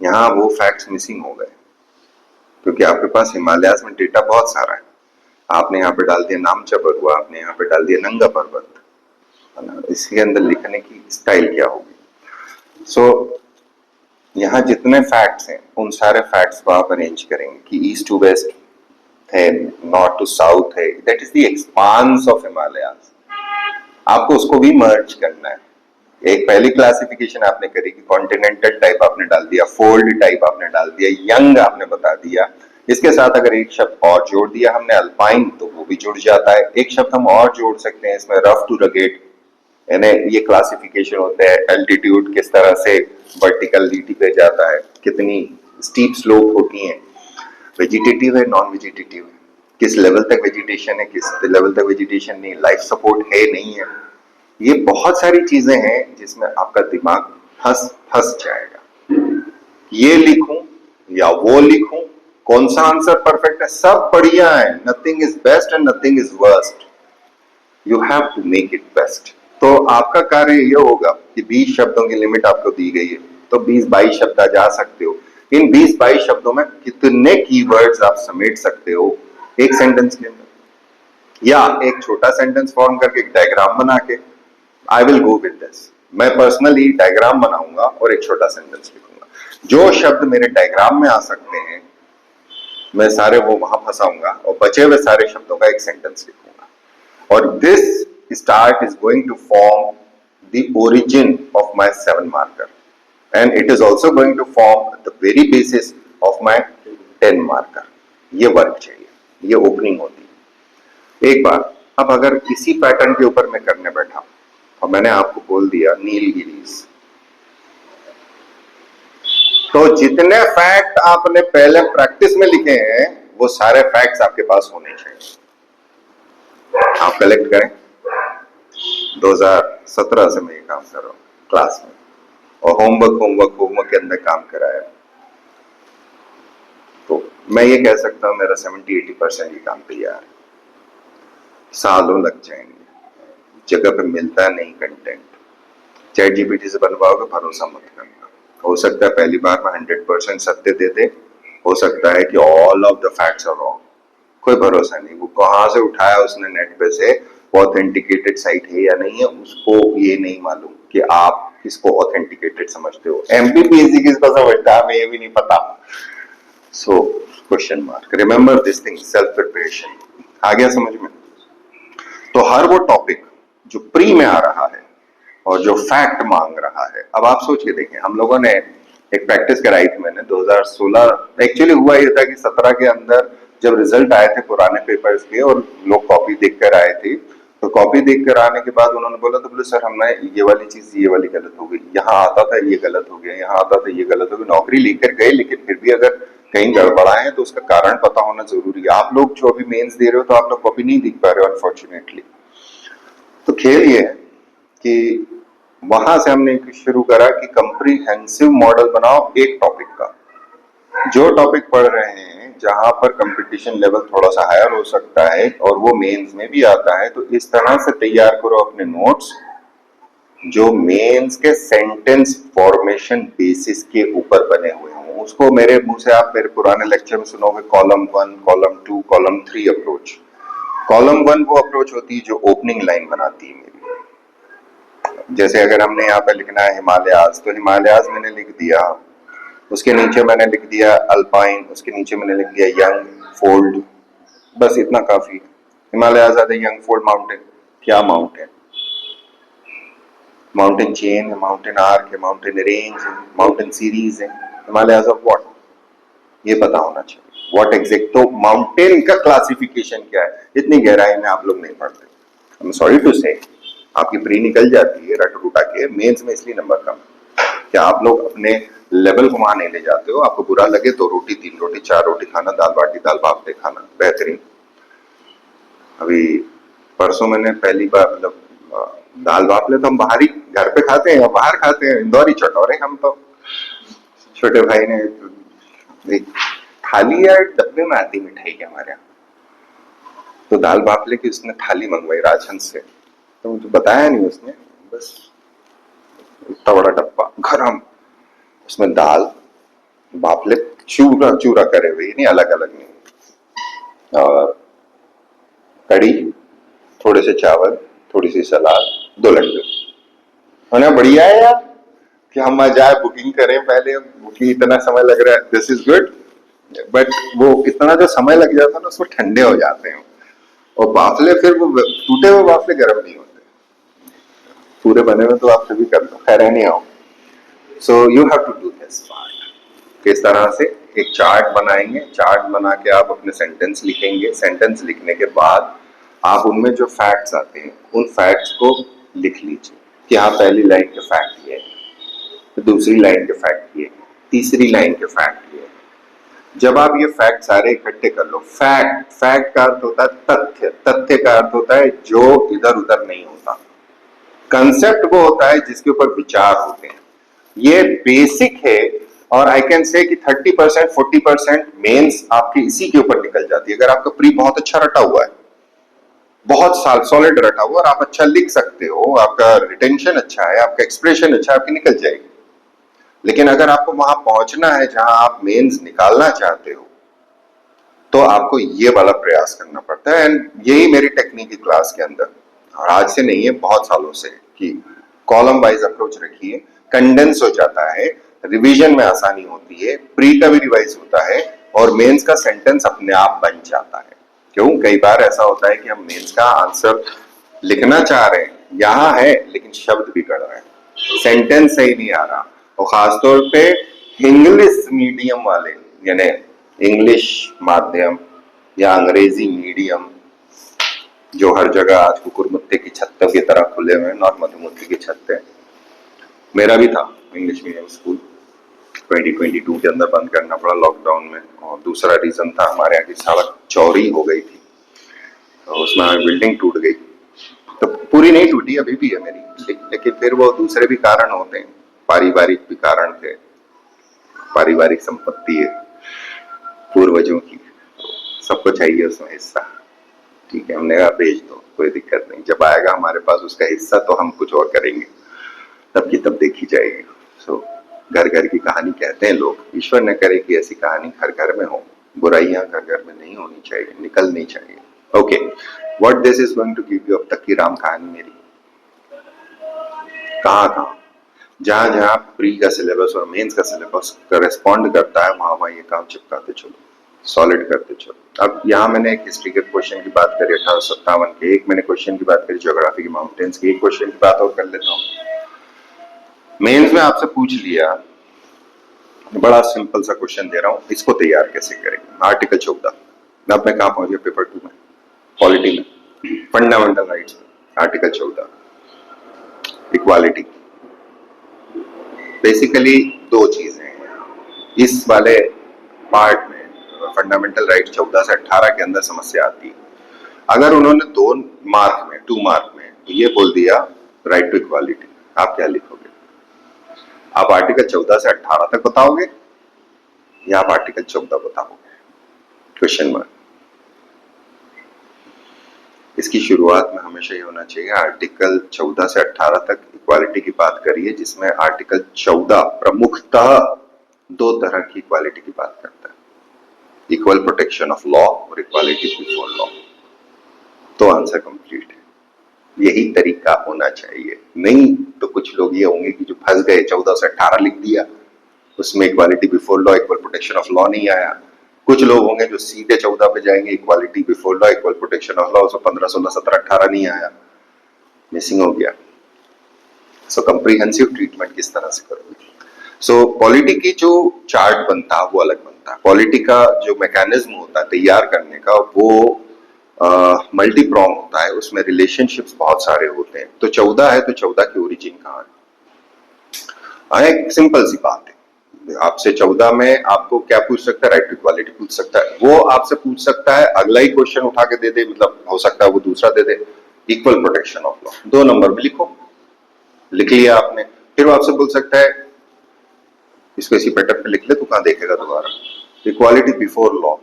यहाँ वो फैक्ट्स मिसिंग हो गए क्योंकि आपके पास हिमालयाज में डेटा बहुत सारा है। आपने यहाँ पे डाल दिया नामचा बरुआ, आपने यहाँ पे डाल दिया नंगा पर्वत, है ना, इसके अंदर लिखने की स्टाइल क्या होगी। सो यहाँ जितने फैक्ट्स हैं उन सारे फैक्ट्स को आप अरेंज करेंगे कि ईस्ट टू वेस्ट है, नॉर्थ टू साउथ है, that is the expanse of Himalayas. आपको उसको भी मर्ज करना है। एक पहली क्लासिफिकेशन आपने करी कि कॉन्टिनेंटल टाइप आपने डाल दिया, फोल्ड टाइप आपने डाल दिया, यंग आपने बता दिया। इसके साथ अगर एक शब्द और जोड़ दिया हमने अल्पाइन, तो वो भी जुड़ जाता है। एक शब्द हम और जोड़ सकते हैं इसमें, रफ टू रगेड, यानी ये क्लासिफिकेशन होता है एल्टीट्यूड किस तरह से वर्टिकलिटी पे जाता है, कितनी स्टीप स्लोप होती है, वेजिटेटिव है नॉन वेजिटेटिव है, किस लेवल तक वेजिटेशन है, किस लेवल तक वेजिटेशन नहीं, लाइफ सपोर्ट है नहीं है। ये बहुत सारी चीजें हैं जिसमें आपका दिमाग फंस जाएगा। ये लिखूं या वो लिखूं, कौन सा आंसर परफेक्ट है, सब बढ़िया है, nothing is best and nothing is worst, you have to make it best. तो आपका कार्य ये होगा कि 20 शब्दों की लिमिट आपको दी गई है, तो 20-22 शब्द आ जा सकते हो। इन 20-22 शब्दों में कितने कीवर्ड्स आप समेट सकते हो एक सेंटेंस के अंदर, या एक छोटा सेंटेंस फॉर्म करके एक डायग्राम बना के। I will go with this, मैं पर्सनली डायग्राम बनाऊंगा और एक छोटा सेंटेंस लिखूंगा। जो शब्द मेरे डायग्राम में आ सकते हैं मैं सारे वो वहां फंसाऊंगा और बचे हुए सारे शब्दों का एक सेंटेंस लिखूंगा। और this start is going to form the origin of my 7 marker and it is also going to form the very basis of my 10 marker. ये वर्क चाहिए, ये ओपनिंग होती है। एक बार अब अगर इसी पैटर्न के ऊपर मैं करने बैठा और मैंने आपको बोल दिया नीलगिरीज, तो जितने फैक्ट आपने पहले प्रैक्टिस में लिखे हैं वो सारे फैक्ट्स आपके पास होने चाहिए। आप कलेक्ट करें। 2017 से मैं ये काम कर रहा हूँ क्लास में, और होमवर्क के अंदर काम कराया, तो मैं ये कह सकता हूँ मेरा 70-80% ये काम तैयार है। सालों लग जाएंगे, जगह पे मिलता नहीं कंटेंट। चैट जीपीटी से बनवाओगे, भरोसा मत करना। हो सकता है पहली बार में 100% सत्य दे दे, हो सकता है कि all of the facts are wrong, कोई भरोसा नहीं। वो कहाँ से उठाया उसने नेट पे से, ऑथेंटिकेटेड साइट है या नहीं है, उसको ये नहीं मालूम कि आप किसको ऑथेंटिकेटेड समझते हो। एमपीपीएससी किसको समझता है हमें ये भी नहीं पता। So question mark, remember this thing, self preparation. आ गया समझ में? तो हर वो टॉपिक जो प्री में आ रहा है और जो फैक्ट मांग रहा है, अब आप सोच के देखें, हम लोगों ने एक प्रैक्टिस कराई थी मैंने 2016। एक्चुअली हुआ ये था कि 17 के अंदर जब रिजल्ट आए थे पुराने पेपर्स के और लोग कॉपी देख कर आए थे, तो कॉपी देख कर आने के बाद उन्होंने बोला, तो बोले सर हमने ये वाली चीज ये वाली गलत हो गई, यहाँ आता था ये गलत हो गया, यहाँ आता था ये गलत हो गया। नौकरी लेकर गए लेकिन फिर भी अगर कहीं गड़बड़ाए हैं तो उसका कारण पता होना जरूरी है। आप लोग जो अभी मेंस दे रहे हो तो आप लोग कॉपी नहीं दिख पा रहे हो अनफॉर्चुनेटली। तो खेल ये है कि वहां से हमने शुरू करा कि कंप्रीहेंसिव मॉडल बनाओ एक टॉपिक का। जो टॉपिक पढ़ रहे हैं जहां पर कंपटीशन लेवल थोड़ा सा हायर हो सकता है और वो मेंस में भी आता है, तो इस तरह से तैयार करो अपने नोट्स जो मेंस के सेंटेंस फॉर्मेशन बेसिस के ऊपर बने हुए हों। उसको मेरे मुंह से आप मेरे पुराने लेक्चर में सुनोगे, column 1, column 2, column 3 approach. Column 1 वो अप्रोच होती है जो ओपनिंग लाइन बनाती है मेरी। जैसे अगर हमने यहाँ पे लिखना है हिमालयाज, तो हिमालयाज मैंने लिख दिया, उसके नीचे मैंने लिख दिया अल्पाइन, उसके नीचे मैंने लिख दिया यंग फोल्ड, बस इतना काफी है। हिमालयाज आते यंग फोल्ड माउंटेन, क्या माउंटेन? माउंटेन चेन है, माउंटेन आर्क है, माउंटेन रेंज है, माउंटेन सीरीज है। हिमालयाज ऑफ व्हाट, ये पता होना चाहिए। व्हाट एग्जैक्ट, तो माउंटेन का क्लासिफिकेशन क्या है, इतनी गहराई में आप लोग नहीं पढ़ते। आई एम सॉरी टू से, आपकी प्री निकल जाती है रट रूटा के, मेंस में इसलिए नंबर कम क्या आप लोग अपने लेवल को वहां नहीं ले जाते हो। आपको बुरा लगे तो रोटी 3 रोटी 4 रोटी खाना, दाल बाटी दाल बाफले खाना, बेहतरीन। अभी परसों मैंने पहली बार मतलब दाल बाफले तो हम बाहर ही घर पे खाते हैं, बाहर खाते हैं, इंदौरी चटोरे हम तो। छोटे भाई ने थाली या डब्बे में आती मिठाई क्या हमारे यहाँ? तो दाल बाफले की उसने थाली मंगवाई राजहंस से, तो मुझे बताया नहीं उसने, बस इतना बड़ा डब्बा गरम, उसमें दाल बाफले चूरा चूरा करे हुए, नहीं अलग अलग नहीं, और कड़ी, थोड़े से चावल, थोड़ी सी सलाद, 2 लड्डू। उन्हें बढ़िया है यार कि हम आज जाए बुकिंग करें, पहले बुकिंग इतना समय लग रहा है, दिस इज गुड। बट वो इतना जो समय लग जाता है ना उसको ठंडे हो जाते हैं, और बाफले फिर वो टूटे हुए बाफले गर्म नहीं होते, पूरे बने हुए तो आप कभी कर लो, खैर नहीं आओ। So you have to do this part. किस तरह से एक चार्ट बनाएंगे, चार्ट बना के आप अपने सेंटेंस लिखेंगे, सेंटेंस लिखने के बाद आप उनमें जो फैक्ट्स आते हैं उन फैक्ट्स को लिख लीजिए कि हाँ पहली लाइन के फैक्ट ये है, दूसरी लाइन के फैक्ट ये है, तीसरी लाइन के फैक्ट ये है। जब आप ये फैक्ट सारे इकट्ठे कर लो, फैक्ट, फैक्ट का अर्थ होता है तथ्य, तथ्य का अर्थ होता है जो इधर उधर नहीं होता, कंसेप्ट वो होता है जिसके ऊपर विचार होते हैं। ये बेसिक है, और आई कैन से कि 30% 40% मेंस आपकी इसी के ऊपर निकल जाती है। अगर आपका प्री बहुत अच्छा रटा हुआ है, बहुत साल सॉलिड रटा हुआ, और आप अच्छा लिख सकते हो, आपका रिटेंशन अच्छा है, आपका एक्सप्रेशन अच्छा है, आपकी निकल जाएगी। लेकिन अगर आपको वहां पहुंचना है जहां आप मेंस निकालना चाहते हो, तो आपको ये वाला प्रयास करना पड़ता है। एंड यही मेरी टेक्निक की क्लास के अंदर, और आज से नहीं है, बहुत सालों से, कि कॉलम वाइज अप्रोच रखिए, कंडेंस हो जाता है, रिवीजन में आसानी होती है, प्री का भी रिवाइज होता है, और मेंस का सेंटेंस अपने आप बन जाता है। क्यों? कई बार ऐसा होता है कि हम मेंस का आंसर लिखना चाह रहे हैं, यहां है, लेकिन शब्द बिगड़ रहे हैं, सेंटेंस सही नहीं आ रहा, और खासतौर पे इंग्लिश मीडियम वाले, यानी इंग्लिश माध्यम या अंग्रेजी मीडियम, जो हर जगह आज कुकुरमुत्ते की छत्तों की तरह खुले हुए हैं, नॉट मधुमक्खी की छत्ते। मेरा भी था इंग्लिश मीडियम स्कूल, 2022 के अंदर बंद करना पड़ा लॉकडाउन में, और दूसरा रीजन था हमारे यहाँ की सड़क चौड़ी हो गई थी, तो उसमें बिल्डिंग टूट गई, तो पूरी नहीं टूटी, अभी भी है मेरी, लेकिन फिर वो दूसरे भी कारण होते हैं, पारिवारिक भी कारण थे, पारिवारिक संपत्ति है पूर्वजों की, सबको चाहिए उसमें हिस्सा। ठीक है, हमने कहा भेज दो, कोई दिक्कत नहीं, जब आएगा हमारे पास उसका हिस्सा तो हम कुछ और करेंगे, तब की तब देखी जाएगी। सो घर घर की कहानी कहते हैं लोग, ईश्वर न करे कि ऐसी कहानी घर घर में हो, बुराइयां घर घर में नहीं होनी चाहिए, निकलनी चाहिए। Okay, what this is going to give you, अब तक की राम कहानी मेरी, कहाँ जहां जहां प्री का सिलेबस और मेंस का सिलेबस करेस्पॉन्ड करता है, वहां वहां ये काम चिपकाते चलो, सॉलिड करते चलो। अब यहाँ मैंने एक हिस्ट्री के क्वेश्चन की बात करी 1857 के, एक मैंने क्वेश्चन की बात करी ज्योग्राफी की माउंटेन्स की, एक क्वेश्चन की बात और कर लेता हूँ। मेंस में आपसे पूछ लिया, बड़ा सिंपल सा क्वेश्चन दे रहा हूँ, इसको तैयार कैसे करेंगे। आर्टिकल 14, अब मैं कहाँ पहुंच गया पेपर 2 में, पॉलिटी में, फंडामेंटल राइट्स में, आर्टिकल 14 इक्वालिटी। बेसिकली दो चीजें हैं इस वाले पार्ट में, फंडामेंटल राइट 14 से 18 के अंदर समस्या आती है। अगर उन्होंने 2 मार्क में, 2 मार्क में ये बोल दिया राइट टू इक्वालिटी, आप क्या लिखोगे? आप आर्टिकल 14 से 18 तक बताओगे या आप आर्टिकल 14 बताओगे? Question mark. इसकी शुरुआत में हमेशा ये होना चाहिए, आर्टिकल 14 से 18 तक इक्वालिटी की बात करिए, जिसमें आर्टिकल 14 प्रमुखतः 2 तरह की इक्वालिटी की बात करता है, इक्वल प्रोटेक्शन ऑफ लॉ और इक्वालिटी बिफोर लॉ। तो आंसर कंप्लीट है, यही तरीका होना चाहिए। नहीं तो कुछ लोग ये होंगे कि जो फंस गए, 14 से 18 लिख दिया, उसमें equality before law, equal protection of law नहीं आया। कुछ लोग होंगे जो सीधे 14 पे जाएंगे, equality before law, equal protection of law, उसमें 15, 16, 17, 18 नहीं आया, मिसिंग हो गया। सो कंप्रीहेंसिव ट्रीटमेंट किस तरह से करोगे? सो पॉलिटी की जो चार्ट बनता है वो अलग बनता है, पॉलिटी का जो मैकेनिज्म होता है तैयार करने का वो मल्टी प्रॉन्ग होता है, उसमें रिलेशनशिप्स बहुत सारे होते हैं। तो 14 है तो 14 की ओरिजिन कहाँ है? एक सिंपल सी बात है, आपसे 14 में आपको क्या पूछ सकता है? राइट टू इक्वालिटी पूछ सकता है, वो आपसे पूछ सकता है, अगला ही क्वेश्चन उठा के दे दे, मतलब हो सकता है वो दूसरा दे दे, equal protection of law, 2 number में लिखो, लिख लिया आपने, फिर वो आपसे बोल सकता है इसको इसी पैटर्न पे लिख ले, तो कहाँ देखेगा दोबारा? इक्वालिटी बिफोर लॉ,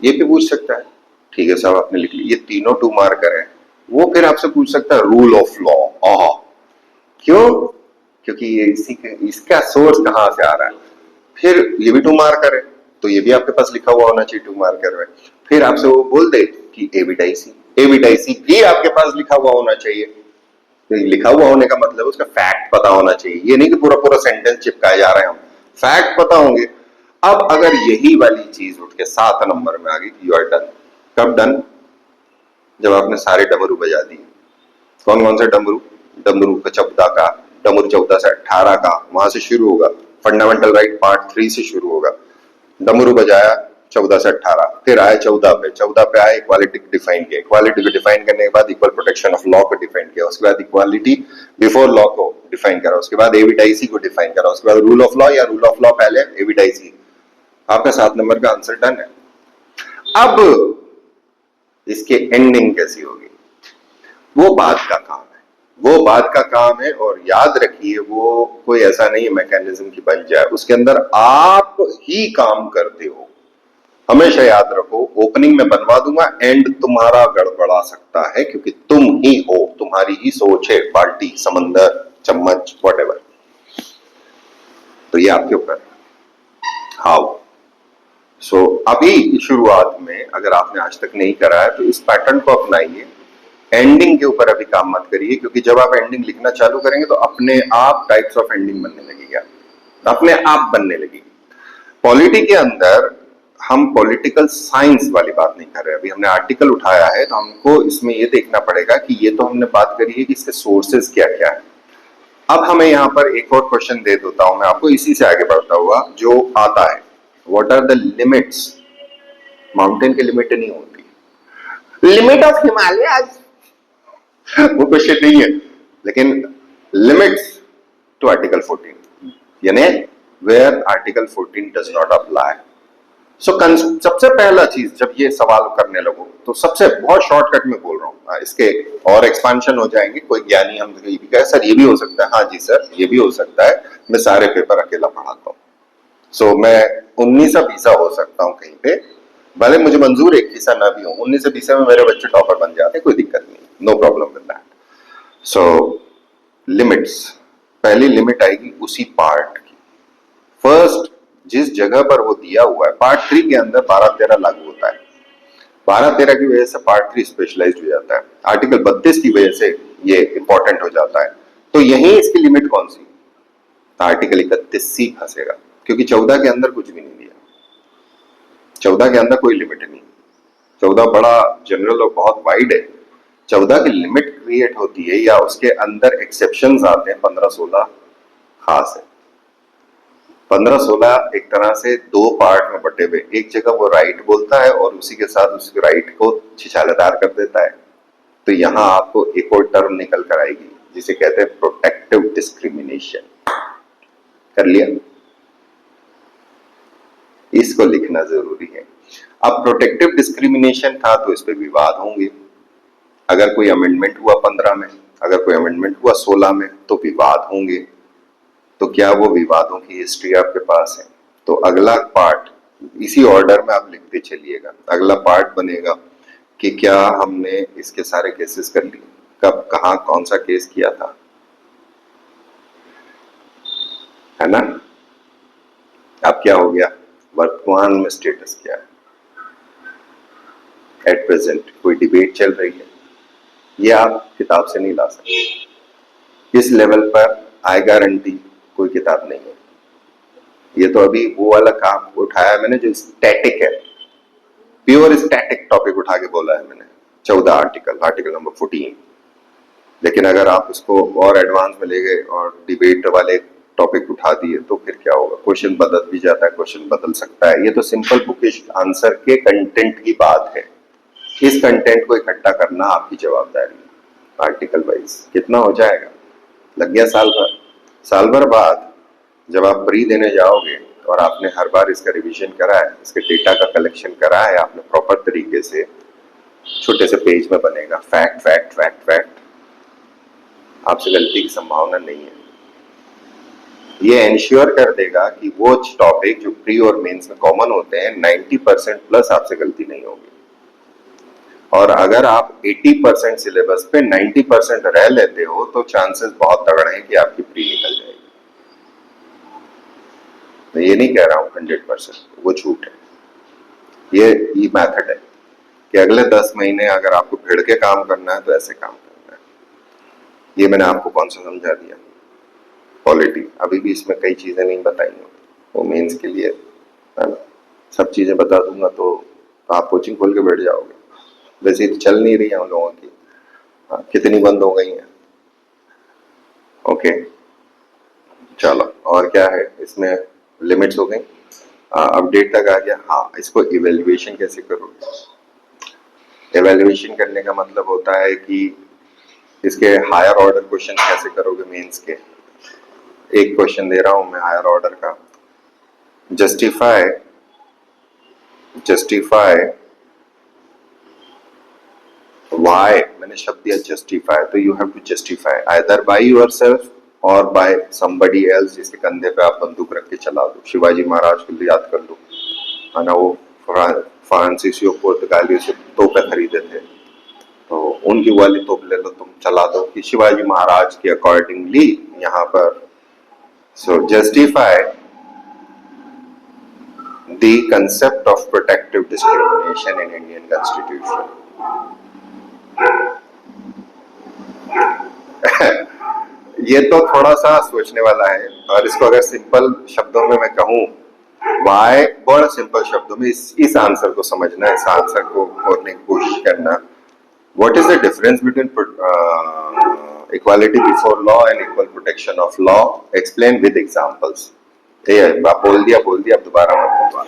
ये भी पूछ सकता है। ठीक है साहब आपने लिख लिया, ये तीनों 2 मार्कर है। वो फिर आपसे पूछ सकता है रूल ऑफ लॉ। आह, क्यों? क्योंकि ये इसका सोर्स कहाँ से आ रहा है। फिर ये भी 2 मार्कर है, तो ये भी आपके पास लिखा हुआ होना चाहिए 2 मार्कर में। फिर आपसे वो बोल दे कि एविडाइसी भी आपके पास लिखा हुआ होना चाहिए। तो लिखा हुआ होने का मतलब उसका फैक्ट पता होना चाहिए, ये नहीं कि पूरा पूरा सेंटेंस चिपकाए जा रहे हैं हम, फैक्ट पता होंगे। अब अगर यही वाली चीज उठ के 7 नंबर में आ गई, यू आर डन। कब डन? जब आपने सारे डमरू बजा दिए। कौन कौन से डमरू? डमरू का 14 का, डमरू 14 से 18 का, वहां से शुरू होगा। फंडामेंटल राइट पार्ट 3 से शुरू होगा। डमरू बजाया 14 से 18, फिर आए 14 पे आए इक्वालिटी को डिफाइन किया, इक्वालिटी को डिफाइन करने के बाद इक्वल प्रोटेक्शन ऑफ लॉ को डिफाइन किया, उसके बाद इक्वालिटी बिफोर लॉ को डिफाइन करा, उसके बाद एविडाइसी को डिफाइन करा, उसके बाद रूल ऑफ लॉ या रूल ऑफ लॉ पहले एविडाइसी। आपका 7 नंबर का आंसर डन है। अब इसके एंडिंग कैसी होगी वो बात का काम है, वो बात का काम है। और याद रखिए वो कोई ऐसा नहीं है मैकेनिज्म की बन जाए, उसके अंदर आप ही काम करते हो। हमेशा याद रखो, ओपनिंग में बनवा दूंगा, एंड तुम्हारा गड़बड़ा सकता है क्योंकि तुम ही हो, तुम्हारी ही सोच है, बाल्टी, समंदर, चम्मच, व्हाटएवर। तो ये आपके ऊपर हाउ। सो अभी शुरुआत में अगर आपने आज तक नहीं करा है तो इस पैटर्न को अपनाइए। एंडिंग के ऊपर अभी काम मत करिए, क्योंकि जब आप एंडिंग लिखना चालू करेंगे तो अपने आप टाइप्स ऑफ एंडिंग बनने लगेगा, अपने आप बनने लगेगी। पॉलिटी के अंदर हम पॉलिटिकल साइंस वाली बात नहीं कर रहे। अभी हमने आर्टिकल उठाया है तो हमको इसमें ये देखना पड़ेगा कि ये तो हमने बात करी है कि इसके सोर्सेज क्या क्या है। अब हमें यहाँ पर एक और क्वेश्चन दे देता हूं मैं आपको, इसी से आगे बढ़ता हुआ जो आता है, what are the limits. Mountain की लिमिट नहीं होती, लिमिट ऑफ हिमालय वो क्वेश्चन नहीं है, लेकिन लिमिट्स टू आर्टिकल 14, यानी where article 14 does not apply. So सबसे पहला चीज जब ये सवाल करने लगो तो सबसे बहुत शॉर्टकट में बोल रहा हूँ, इसके और एक्सपांशन हो जाएंगे। कोई ज्ञानी हम ये भी कहे सर ये भी हो सकता है, हाँ जी सर ये भी हो सकता है, मैं सारे पेपर अकेला पढ़ाता हूँ। सो मैं 19 20 हो सकता हूँ कहीं पे, भले मुझे मंजूर है किसा ना भी हो, 19 20 में मेरे बच्चे टॉपर बन जाते, कोई दिक्कत नहीं, no problem with that. So limits, पहली लिमिट आएगी उसी पार्ट की। फर्स्ट जिस जगह पर वो दिया हुआ है, पार्ट 3 के अंदर 12 13 लागू होता है, 12 13 की वजह से पार्ट 3 स्पेशलाइज्ड हो जाता है, आर्टिकल 32 की वजह से ये इंपॉर्टेंट हो जाता है। तो यही इसकी लिमिट कौन सी? आर्टिकल 31 फंसेगा, क्योंकि 14 के अंदर कुछ भी नहीं दिया, 14 के अंदर कोई लिमिट नहीं, 14 बड़ा जनरल और बहुत वाइड है। 14 की लिमिट क्रिएट होती है या उसके अंदर एक्सेप्शंस आते हैं 15 16 खास है। 15 16 एक तरह से 2 पार्ट में बटे हुए, एक जगह वो राइट बोलता है और उसी के साथ उसके राइट को छिछालेदार कर देता है। तो यहां आपको एक और टर्म निकल कर आएगी जिसे कहते हैं प्रोटेक्टिव डिस्क्रिमिनेशन। कर लिया, इसको लिखना जरूरी है। अब प्रोटेक्टिव डिस्क्रिमिनेशन था तो इस पे विवाद होंगे, अगर कोई अमेंडमेंट हुआ 15 में, अगर कोई अमेंडमेंट हुआ 16 में तो विवाद होंगे। तो क्या वो विवादों की हिस्ट्री आपके पास है? तो अगला पार्ट इसी ऑर्डर में आप लिखते चलिएगा। अगला पार्ट बनेगा कि क्या हमने इसके सारे केसेस कर लिए, कब कहां कौन सा केस किया था, है ना। अब क्या हो गया, वर्तमान में स्टेटस क्या है, एट प्रेजेंट कोई डिबेट चल रही है, ये आप किताब से नहीं ला सकते। इस लेवल पर आई गारंटी कोई किताब नहीं है। ये तो अभी वो वाला काम उठाया मैंने जो स्टैटिक है, प्योर स्टैटिक टॉपिक उठा के बोला है मैंने, 14 आर्टिकल नंबर 14। लेकिन अगर आप उसको और एडवांस में ले गए और डिबेट वाले टॉपिक उठा दिए तो फिर क्या होगा, क्वेश्चन बदल भी जाता है, क्वेश्चन बदल सकता है। ये तो सिंपल बुकिश आंसर के कंटेंट की बात है, इस कंटेंट को इकट्ठा करना आपकी जवाबदारी है। आर्टिकल वाइज कितना हो जाएगा, लग गया साल भर बाद जब आप प्री देने जाओगे और आपने हर बार इसका रिवीजन करा है, इसके डेटा का कलेक्शन करा है आपने प्रॉपर तरीके से, छोटे से पेज में बनेगा फैक्ट फैक्ट फैक्ट फैक्ट, आपसे गलती की संभावना नहीं है। ये इंश्योर कर देगा कि वो टॉपिक जो प्री और मेंस में कॉमन होते हैं 90% प्लस आपसे गलती नहीं होगी। और अगर आप 80% सिलेबस पे 90% रह लेते हो तो चांसेस बहुत तगड़े हैं कि आपकी प्री निकल जाएगी। मैं ये नहीं कह रहा हूं 100%, वो झूठ है। ये मेथड है कि अगले 10 महीने अगर आपको भिड़ के काम करना है तो ऐसे काम करना है। ये मैंने आपको कौन सा समझा दिया? पॉलिटी। अभी भी इसमें कई चीजें नहीं बताई हूँ, वो मेंस के लिए है ना। सब चीजें बता दूंगा तो आप कोचिंग खोल के बैठ जाओगे। वैसे तो चल नहीं रही है हम लोगों की, कितनी बंद हो गई हैं। ओके चलो, और क्या है इसमें? लिमिट्स हो गई, अपडेट तक आ गया। हाँ, इसको इवेल्युएशन कैसे करोगे? इवेल्युएशन करने का मतलब होता है कि इसके हायर ऑर्डर क्वेश्चन कैसे करोगे मेंस के। एक क्वेश्चन दे रहा हूं मैं हायर ऑर्डर का, जस्टिफाई वाई। मैंने शब्द दिया जस्टिफाई, तो you have to justify either by yourself और बाय समबडी एल्स, जिसके कंधे पे आप बंदूक रख के चला दो। शिवाजी महाराज को याद कर लो, है ना, वो फ्रांसीसियो पुर्तगालियों से तोपें खरीदे थे, तो उनकी वाली तोप ले लो, तुम चला दो कि शिवाजी महाराज के अकॉर्डिंगली यहाँ पर। So justify the concept of protective discrimination in Indian constitution. ये तो थोड़ा सा सोचने वाला है, और इसको अगर सिंपल शब्दों में मैं कहूं, वाई बड़ा सिंपल शब्दों में इस आंसर को समझना, इस आंसर को खोजने की कोशिश करना। What is the difference between equality before law and equal protection of law? Explain with examples. ये आप बोल दिया, अब दोबारा मत बोलना।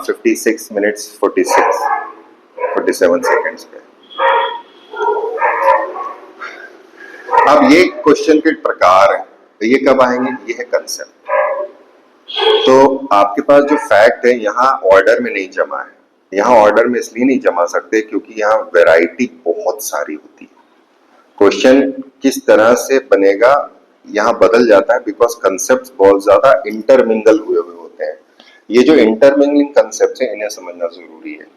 56 मिनट्स 47 सेकेंड्स पे। अब ये क्वेश्चन के प्रकार है, तो ये कब आएंगे? ये है कंसेप्ट। तो आपके पास जो फैक्ट है यहाँ ऑर्डर में नहीं जमा है। यहाँ ऑर्डर में इसलिए नहीं जमा सकते क्योंकि यहाँ वैरायटी बहुत सारी होती है। क्वेश्चन किस तरह से बनेगा यहाँ बदल जाता है, बिकॉज कंसेप्ट बहुत ज्यादा इंटरमिंगल हुए होते हैं। ये जो इंटरमिंगलिंग कंसेप्ट है इन्हें समझना जरूरी है।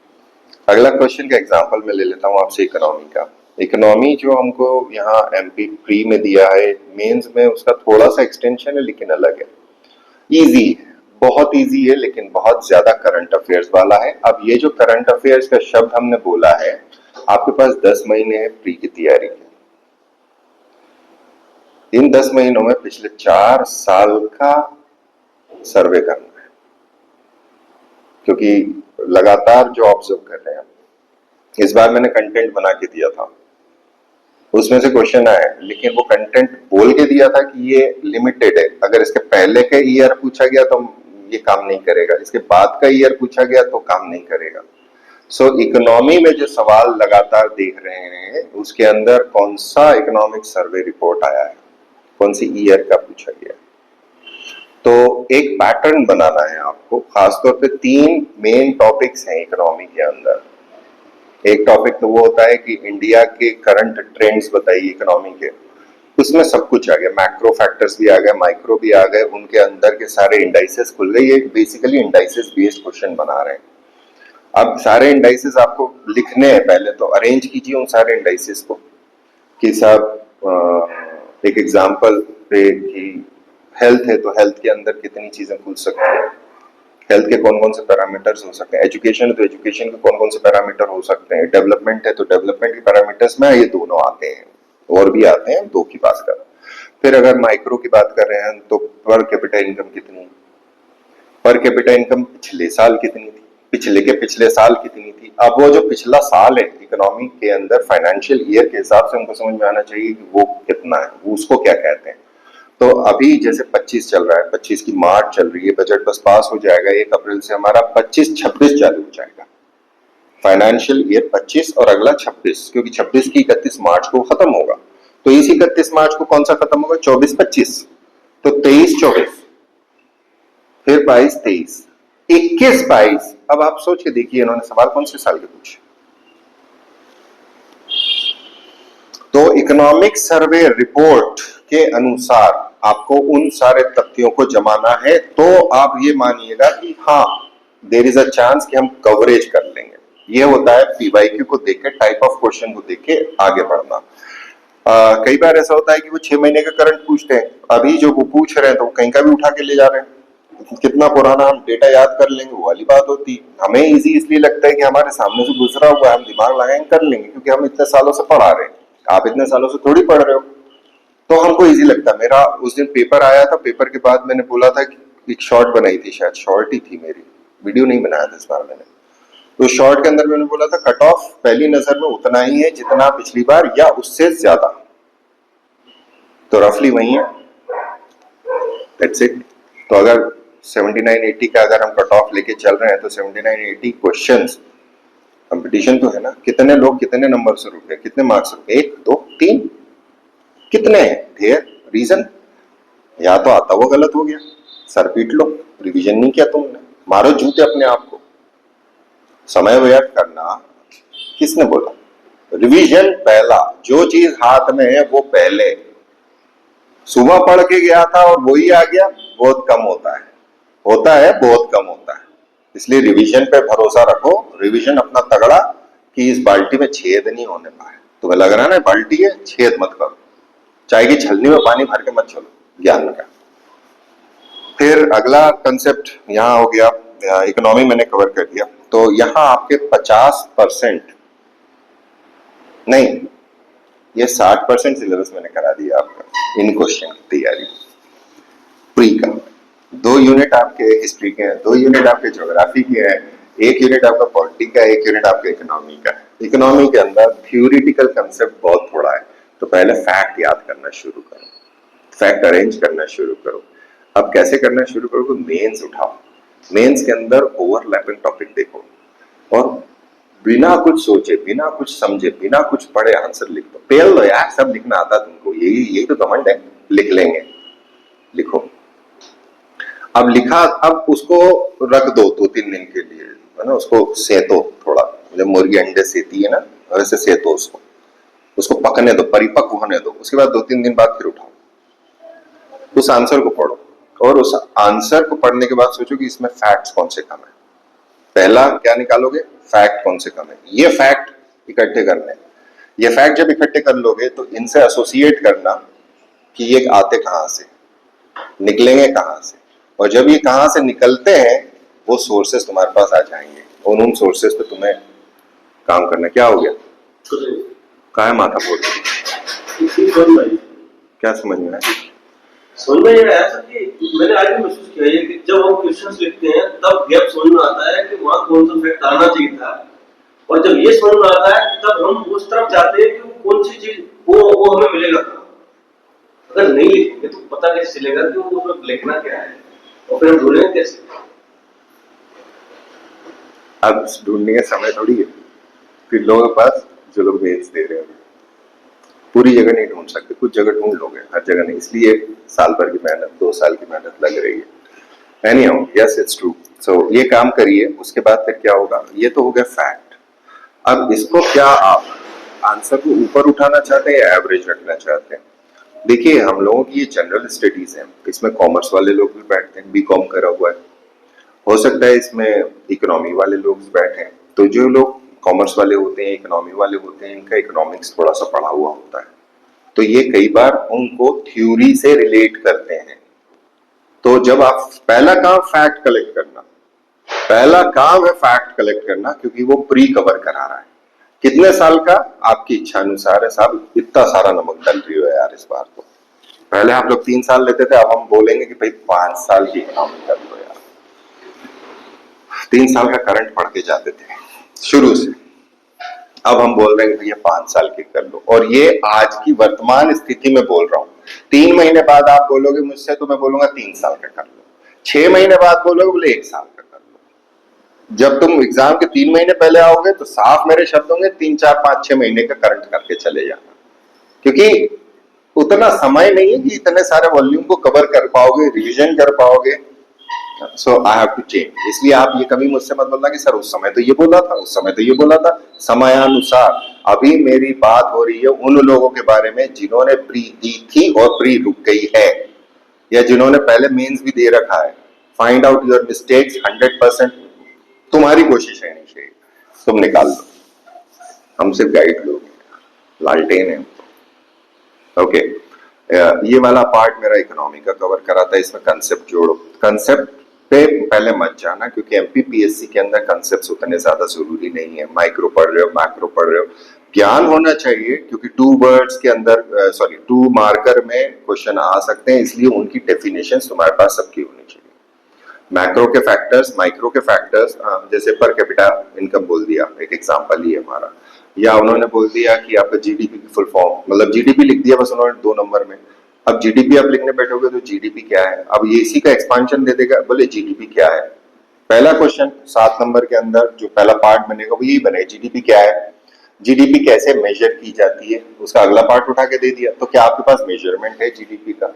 अगला क्वेश्चन का एग्जांपल मैं ले लेता हूँ आपसे इकोनॉमी का। इकोनॉमी जो हमको यहाँ एमपी प्री में दिया है, मेंस में उसका थोड़ा सा एक्सटेंशन है लेकिन अलग है। इजी है, बहुत इजी है, लेकिन बहुत ज्यादा करंट अफेयर्स वाला है। अब ये जो करंट अफेयर्स का शब्द हमने बोला है, आपके पास 10 महीने है प्री की तैयारी के। इन 10 महीनों में पिछले 4 साल का सर्वे करना है, क्योंकि लगातार जो ऑब्जर्व कर रहे हैं। इस बार मैंने कंटेंट बना के दिया था, उसमें से क्वेश्चन आया, लेकिन वो कंटेंट बोल के दिया था कि ये लिमिटेड है। अगर इसके पहले का ईयर पूछा गया तो ये काम नहीं करेगा, इसके बाद का ईयर पूछा गया तो काम नहीं करेगा। सो इकोनॉमी में जो सवाल लगातार देख रहे हैं, उसके अंदर कौन सा इकोनॉमिक सर्वे रिपोर्ट आया है, कौन सी ईयर का पूछा गया। तो एक पैटर्न बनाना है आपको। खासतौर पे 3 मेन टॉपिक्स हैं इकोनॉमी के अंदर। एक टॉपिक तो वो होता है कि इंडिया के करंट ट्रेंड्स बताइए इकोनॉमी के, उसमें सब कुछ आ गया, मैक्रो फैक्टर्स भी आ गए, माइक्रो भी आ गए, उनके अंदर के सारे इंडाइसेस खुल गए। ये बेसिकली इंडाइसेस बेस्ड क्वेश्चन बना रहे हैं। अब सारे इंडाइसेस आपको लिखने हैं, पहले तो अरेंज कीजिए उन सारे इंडाइसेस को कि साहब एक एग्जांपल पे कि हेल्थ है तो हेल्थ के अंदर कितनी चीजें खुल सकती है, हेल्थ के कौन कौन से पैरामीटर्स हो सकते हैं, एजुकेशन है तो एजुकेशन के कौन कौन से पैरामीटर हो सकते हैं, डेवलपमेंट है तो डेवलपमेंट के पैरामीटर्स में ये दोनों आते हैं, और भी आते हैं, 2 की बात कर। फिर अगर माइक्रो की बात कर रहे हैं तो पर कैपिटा इनकम कितनी, पर कैपिटा इनकम पिछले साल कितनी थी, पिछले के पिछले साल कितनी थी। अब वो जो पिछला साल है इकोनॉमी के अंदर फाइनेंशियल ईयर के हिसाब से उनको समझ में आना चाहिए कि वो कितना है, वो उसको क्या कहते हैं। तो अभी जैसे 25 चल रहा है, 25 की मार्च चल रही है, बजट बस पास हो जाएगा, 1 अप्रैल से हमारा 25-26 चालू हो जाएगा, फाइनेंशियल ईयर 25 और अगला 26, क्योंकि 26 की 31 मार्च को खत्म होगा। तो इस 31 मार्च को कौन सा खत्म होगा? 24-25, तो 23-24, फिर 22-23, 21-22। अब आप सोच के देखिए इन्होंने सवाल कौन से साल के पूछे। तो इकोनॉमिक सर्वे रिपोर्ट के अनुसार आपको उन सारे तथ्यों को जमाना है, तो आप ये मानिएगा कि हाँ देयर इज अ चांस कि हम कवरेज कर लेंगे। ये होता है पीवाईक्यू को देख के, टाइप ऑफ क्वेश्चन को देख के आगे बढ़ना। कई बार ऐसा होता है कि वो 6 महीने का करंट पूछते हैं, अभी जो वो पूछ रहे हैं तो वो कहीं का भी उठा के ले जा रहे हैं, कितना पुराना हम डेटा याद कर लेंगे वो वाली बात होती। हमें इजी इसलिए लगता है कि हमारे सामने से गुजरा हुआ है, हम दिमाग लगाएंगे कर लेंगे, क्योंकि हम इतने सालों से पढ़ा रहे हैं। आप इतने सालों से थोड़ी पढ़ रहे हो, तो हमको इजी लगता है। मेरा उस दिन पेपर आया था, पेपर के बाद मैंने बोला था कि एक शॉर्ट बनाई थी, शायद शॉर्ट ही थी मेरी, वीडियो नहीं बनाया था इस बार मैंने। तो शॉर्ट के अंदर मैंने बोला था कट ऑफ पहली नजर में उतना ही है जितना पिछली बार या उससे ज्यादा, तो रफली वही है, दैट्स इट। तो अगर 79-80 का अगर हम कट ऑफ लेके चल रहे हैं तो 79-80 क्वेश्चंस, कंपटीशन तो है ना। कितने लोग कितने नंबर से रुके, कितने मार्क्स रुके, 1 2 3, कितने हैं ढेर। रीजन या तो आता हुआ गलत हो गया, सर पीट लो, रिवीजन नहीं किया तुमने, मारो जूते अपने आप को। समय व्यर्थ करना किसने बोला? रिवीजन पहला, जो चीज हाथ में है वो पहले। सुबह पढ़ के गया था और वही आ गया, बहुत कम होता है बहुत कम होता है। इसलिए रिवीजन पे भरोसा रखो, रिवीजन अपना तगड़ा कि इस बाल्टी में छेद नहीं होने पाए। तुम्हें लग रहा है ना बाल्टी है, छेद मत करो, चाय की छलनी में पानी भर के मत चलो ज्ञान का। फिर अगला कंसेप्ट यहाँ हो गया, इकोनॉमी मैंने कवर कर दिया। तो यहाँ आपके 50% नहीं, ये 60% सिलेबस मैंने करा दिया आपका इन क्वेश्चन की तैयारी प्री का। 2 यूनिट आपके हिस्ट्री के हैं, 2 यूनिट आपके ज्योग्राफी के हैं, 1 यूनिट आपका पॉलिटी का है, 1 यूनिट आपका इकोनॉमी का है। इकोनॉमी के अंदर थ्योरेटिकल कंसेप्ट बहुत थोड़ा है, तो पहले फैक्ट याद करना शुरू करो, फैक्ट अरेंज करना शुरू करो। अब कैसे करना शुरू करो? मेंस उठाओ, मेंस के अंदर ओवरलैपिंग टॉपिक देखो और बिना कुछ सोचे, बिना कुछ समझे, बिना कुछ पढ़े आंसर लिख दो। फेल लो यार, सब लिखना आता तुमको, यही तो घमंड है, लिख लेंगे। लिखो, अब लिखा, अब उसको रख दो 2-3 दिन के लिए, है ना, उसको सेतो थोड़ा, जब मुर्गी अंडे सेती है ना वैसे सेतो उसको पकने दो, परिपक्व होने दो। उसके बाद 2-3 दिन बाद फिर उठाओ, उस आंसर को पढ़ो और उस आंसर को पढ़ने के बाद सोचो कि इसमें फैक्ट्स कौन से कम है। पहला क्या निकालोगे? फैक्ट कौन से कम है, ये फैक्ट इकट्ठे करने। ये फैक्ट जब इकट्ठे कर लोगे तो इनसे एसोसिएट करना कि ये आते कहां से, निकलेंगे कहां से, और जब ये कहां से निकलते हैं वो सोर्सेस तुम्हारे पास आ जाएंगे और उन सोर्सेस पे तुम्हें काम करना। क्या हो गया? कहाँ है माथा बोल? क्या समझ में आया? समझ में ये आया सर कि मैंने आज भी महसूस किया है कि जब हम क्वेश्चंस लिखते हैं तब गैप समझ में आता है कि वहां कौन सा फैक्ट आना चाहिए था, और जब ये समझ में आता है तब हम उस तरफ जाते हैं कि कौन सी चीज वो हमें मिलेगा कहाँ। अगर नहीं लिखेंगे तो पता कैसे चलेगा कि वो उसमें लिखना क्या है, और फिर हम ढूंढेंगे कैसे? अब ढूंढने का समय थोड़ी है, फिर लोगों के पास जो लोग मेल्स दे रहे हैं पूरी जगह नहीं ढूंढ सकते, कुछ जगह ढूंढ लोगे, हर जगह नहीं। इसलिए साल भर की मेहनत, 2 साल की मेहनत लग रही है। Anyhow, yes it's true. So ये काम करिए, उसके बाद फिर क्या होगा? ये तो हो गया फैक्ट। अब इसको क्या आप आंसर को ऊपर उठाना चाहते हैं या एवरेज रखना चाहते हैं? देखिए, हम लोगों की ये जनरल स्टडीज है, इसमें कॉमर्स वाले लोग भी बैठते हैं, बीकॉम करा हुआ है, हो सकता है इसमें इकोनॉमी वाले लोग बैठे हैं। तो जो लोग कॉमर्स वाले होते हैं, इकोनॉमी वाले होते हैं, इनका इकोनॉमिक्स थोड़ा सा पढ़ा हुआ होता है, तो ये कई बार उनको थ्योरी से रिलेट करते हैं। तो जब आप, पहला काम फैक्ट कलेक्ट करना, पहला काम है फैक्ट कलेक्ट करना, क्योंकि वो प्री कवर करा रहा है। कितने साल का? आपकी इच्छा अनुसार है साहब, इतना सारा नमक डल रही हो यार इस बार तो। पहले आप लोग 3 साल लेते थे, अब हम बोलेंगे कि भाई 5 साल की इकोनॉमी कर लो यार। 3 साल का करंट पढ़ के जाते थे शुरू से, अब हम बोल रहे हैं कि भैया 5 साल की कर लो। और ये आज की वर्तमान स्थिति में बोल रहा हूं। 3 महीने बाद आप बोलोगे मुझसे तो मैं बोलूंगा 3 साल का कर लो, 6 महीने बाद बोलोगे बोले 1 साल का कर लो। जब तुम एग्जाम के 3 महीने पहले आओगे तो साफ मेरे शब्द होंगे 3 4 5 6 महीने का करंट करके चले जाना, क्योंकि उतना समय नहीं है कि इतने सारे वॉल्यूम को कवर कर पाओगे, रिविजन कर पाओगे। सो आई हैव टू चेंज। इसलिए आप ये कभी मुझसे मत बोलना कि सर उस समय तो ये बोला था, उस समय तो ये बोला था। समयानुसार अभी मेरी बात हो रही है उन लोगों के बारे में जिन्होंने प्री दी थी और प्री रुक गई है, या जिन्होंने पहले मेंस भी दे रखा है। Find out your mistakes 100%। तुम्हारी कोशिश है नहीं, तुम निकाल लो, हम सिर्फ गाइड लोग, लालटेन है। ओके, ये वाला पार्ट मेरा इकोनॉमी का कवर करा था, इसमें कंसेप्ट जोड़ो। कंसेप्ट पे पहले मत जाना, क्योंकि एमपीपीएससी के अंदर कंसेप्ट्स उतने ज्यादा जरूरी नहीं है। माइक्रो पढ़ रहे हो, मैक्रो पढ़ रहे हो, ज्ञान होना चाहिए, क्योंकि 2 वर्ड्स के अंदर 2 मार्कर में क्वेश्चन आ सकते हैं, इसलिए उनकी डेफिनेशन तुम्हारे पास सबकी होनी चाहिए। मैक्रो के फैक्टर्स, माइक्रो के फैक्टर्स, जैसे पर कैपिटा इनकम बोल दिया, एक एग्जांपल ही है हमारा, या उन्होंने बोल दिया कि आपका जीडीपी की फुल फॉर्म, मतलब जीडीपी लिख दिया बस उन्होंने 2 नंबर में। अब जीडीपी आप लिखने बैठोगे तो जीडीपी क्या है, अब ये इसी का एक्सपांशन दे देगा, बोले जीडीपी क्या है। पहला क्वेश्चन 7 नंबर के अंदर जो पहला पार्ट बनेगा वो यही बनेगा, जीडीपी क्या है, जीडीपी कैसे मेजर की जाती है, उसका अगला पार्ट उठा के दे दिया। तो क्या आपके पास मेजरमेंट है जीडीपी का?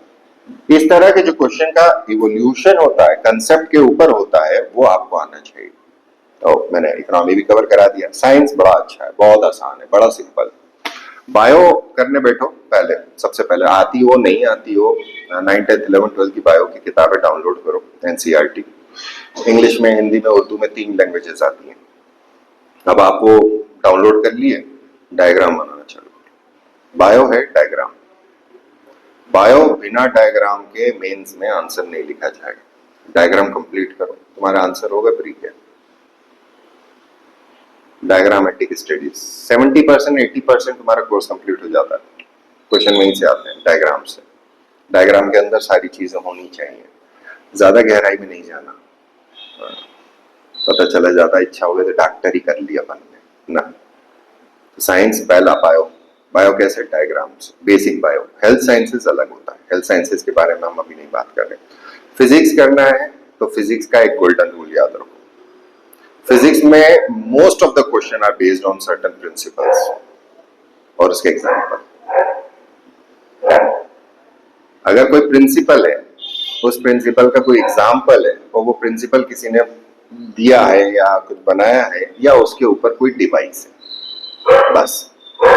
इस तरह के जो क्वेश्चन का इवोल्यूशन होता है, कंसेप्ट के ऊपर होता है, वो आपको आना चाहिए। तो मैंने इकोनॉमी भी कवर करा दिया। साइंस बड़ा अच्छा है, बहुत आसान है, बड़ा सिंपल। बायो करने बैठो, पहले सबसे पहले आती हो नहीं आती हो, 9th 10th 11th 12th की बायो की किताबें डाउनलोड करो, एनसीईआरटी, इंग्लिश में, हिंदी में, उर्दू में, 3 लैंग्वेजेस आती हैं। अब आप वो डाउनलोड कर लिए, डायग्राम बनाना चालू करो। बायो है डायग्राम, बायो बिना डायग्राम के मेंस में आंसर नहीं लिखा जाएगा। डायग्राम कंप्लीट करो, तुम्हारा आंसर होगा प्री के। डायग्रामेटिक स्टडीज 70% 80% तुम्हारा कोर्स कंप्लीट हो जाता है, क्वेश्चन वहीं से आते हैं, डायग्राम से। डायग्राम के अंदर सारी चीजें होनी चाहिए, ज्यादा गहराई में नहीं जाना। पता चला ज्यादा इच्छा हो गई तो डॉक्टर ही कर लिया अपन ने ना। तो साइंस पहला बायो, बायो कैसे, diagrams, basic bio. Health sciences अलग होता है, हेल्थ साइंसेस के बारे में हम अभी नहीं बात कर रहे। फिजिक्स करना है तो फिजिक्स का एक गोल्डन रूल याद रखो, फिजिक्स में most of the question are based on certain principles और उसके एग्जांपल। अगर कोई प्रिंसिपल है, उस प्रिंसिपल का कोई एग्जांपल है, और वो प्रिंसिपल किसी ने दिया है या कुछ बनाया है, या उसके ऊपर कोई डिवाइस है, बस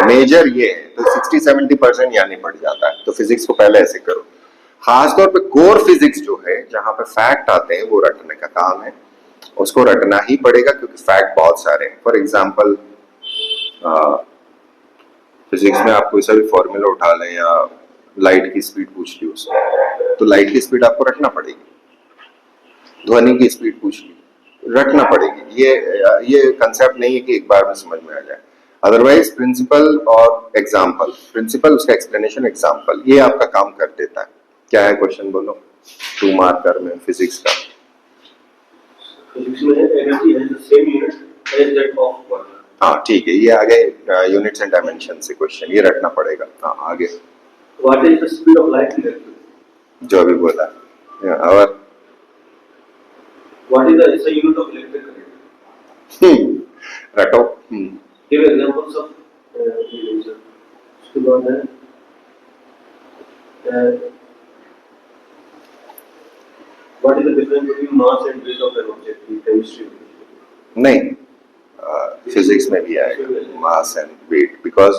मेजर ये है, तो 60-70% यानी पड़ जाता है। तो फिजिक्स को पहले ऐसे करो। खासतौर पे कोर फिजिक्स जो है, जहां पे फैक्ट आते हैं, वो रटने का काम है, उसको रटना ही पड़ेगा, क्योंकि फैक्ट बहुत सारे हैं। फॉर एग्जाम्पल फिजिक्स में आप कोई सा भी फॉर्मूला उठा लें, या लाइट की स्पीड पूछ ली उसने, तो लाइट की स्पीड आपको रटना पड़ेगी। ध्वनि की स्पीड पूछ ली, रटना पड़ेगी। ये कंसेप्ट नहीं है कि एक बार में समझ में आ जाए। अदरवाइज प्रिंसिपल और एग्जाम्पल, प्रिंसिपल उसका एक्सप्लेनेशन, एग्जाम्पल, ये आपका काम कर देता है। क्या है क्वेश्चन बोलो, 2 मार्कर में फिजिक्स का। फिजिक्स में energy has the same unit as that of water. हाँ ठीक है, ये आगे यूनिट्स एंड डायमेंशन से क्वेश्चन, ये रटना पड़ेगा। हाँ आगे, what is the speed of light in electric, जो अभी बोला। और what is the SI unit of electric current, रटो। गिव एग्जांपल्स ऑफ उसके बाद है what is the difference between mass and weight of an object in chemistry. नहीं, physics में भी आएगा mass and weight, because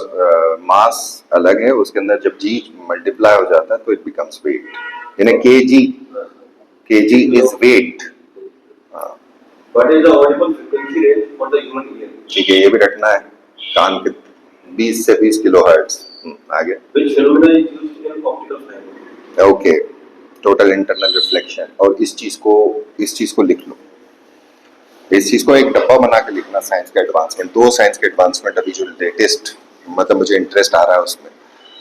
mass अलग है, उसके अंदर जब जी मल्टीप्लाई हो जाता है तो इट बिकम्स वेट, यानी KG is weight. What is the audible frequency range for the human ear. ठीक है, ये भी रटना है, कान के 20 से 20 किलोहर्ट्ज। आगे, which phenomena is used in optical fibre. Okay, total internal reflection. और इस चीज को लिख लो, इस चीज को एक डब्बा बना के लिखना। साइंस का एडवांसमेंट, 2 साइंस के एडवांसमेंट अभी जो लेटेस्ट, मतलब मुझे इंटरेस्ट आ रहा है उसमें।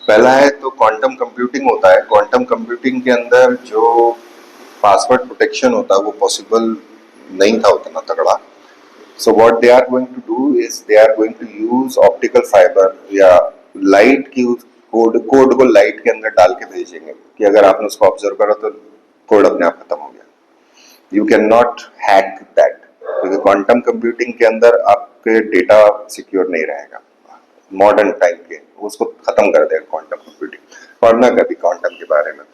पहला है तो क्वांटम कंप्यूटिंग होता है। क्वांटम कंप्यूटिंग के अंदर जो पासवर्ड प्रोटेक्शन होता है वो पॉसिबल नहीं था उतना तगड़ा। So what they are going to do is they are going to use optical fibre या लाइट की कोड को लाइट के अंदर डाल के भेजेंगे, कि अगर आपने उसको ऑब्जर्व करा तो कोड अपने आप खत्म हो गया। You can not hack that, क्योंकि क्वांटम कंप्यूटिंग के अंदर आपके डेटा सिक्योर नहीं रहेगा। मॉडर्न टाइम के उसको खत्म कर देगा क्वांटम कंप्यूटिंग, पढ़ना कभी क्वांटम के बारे में।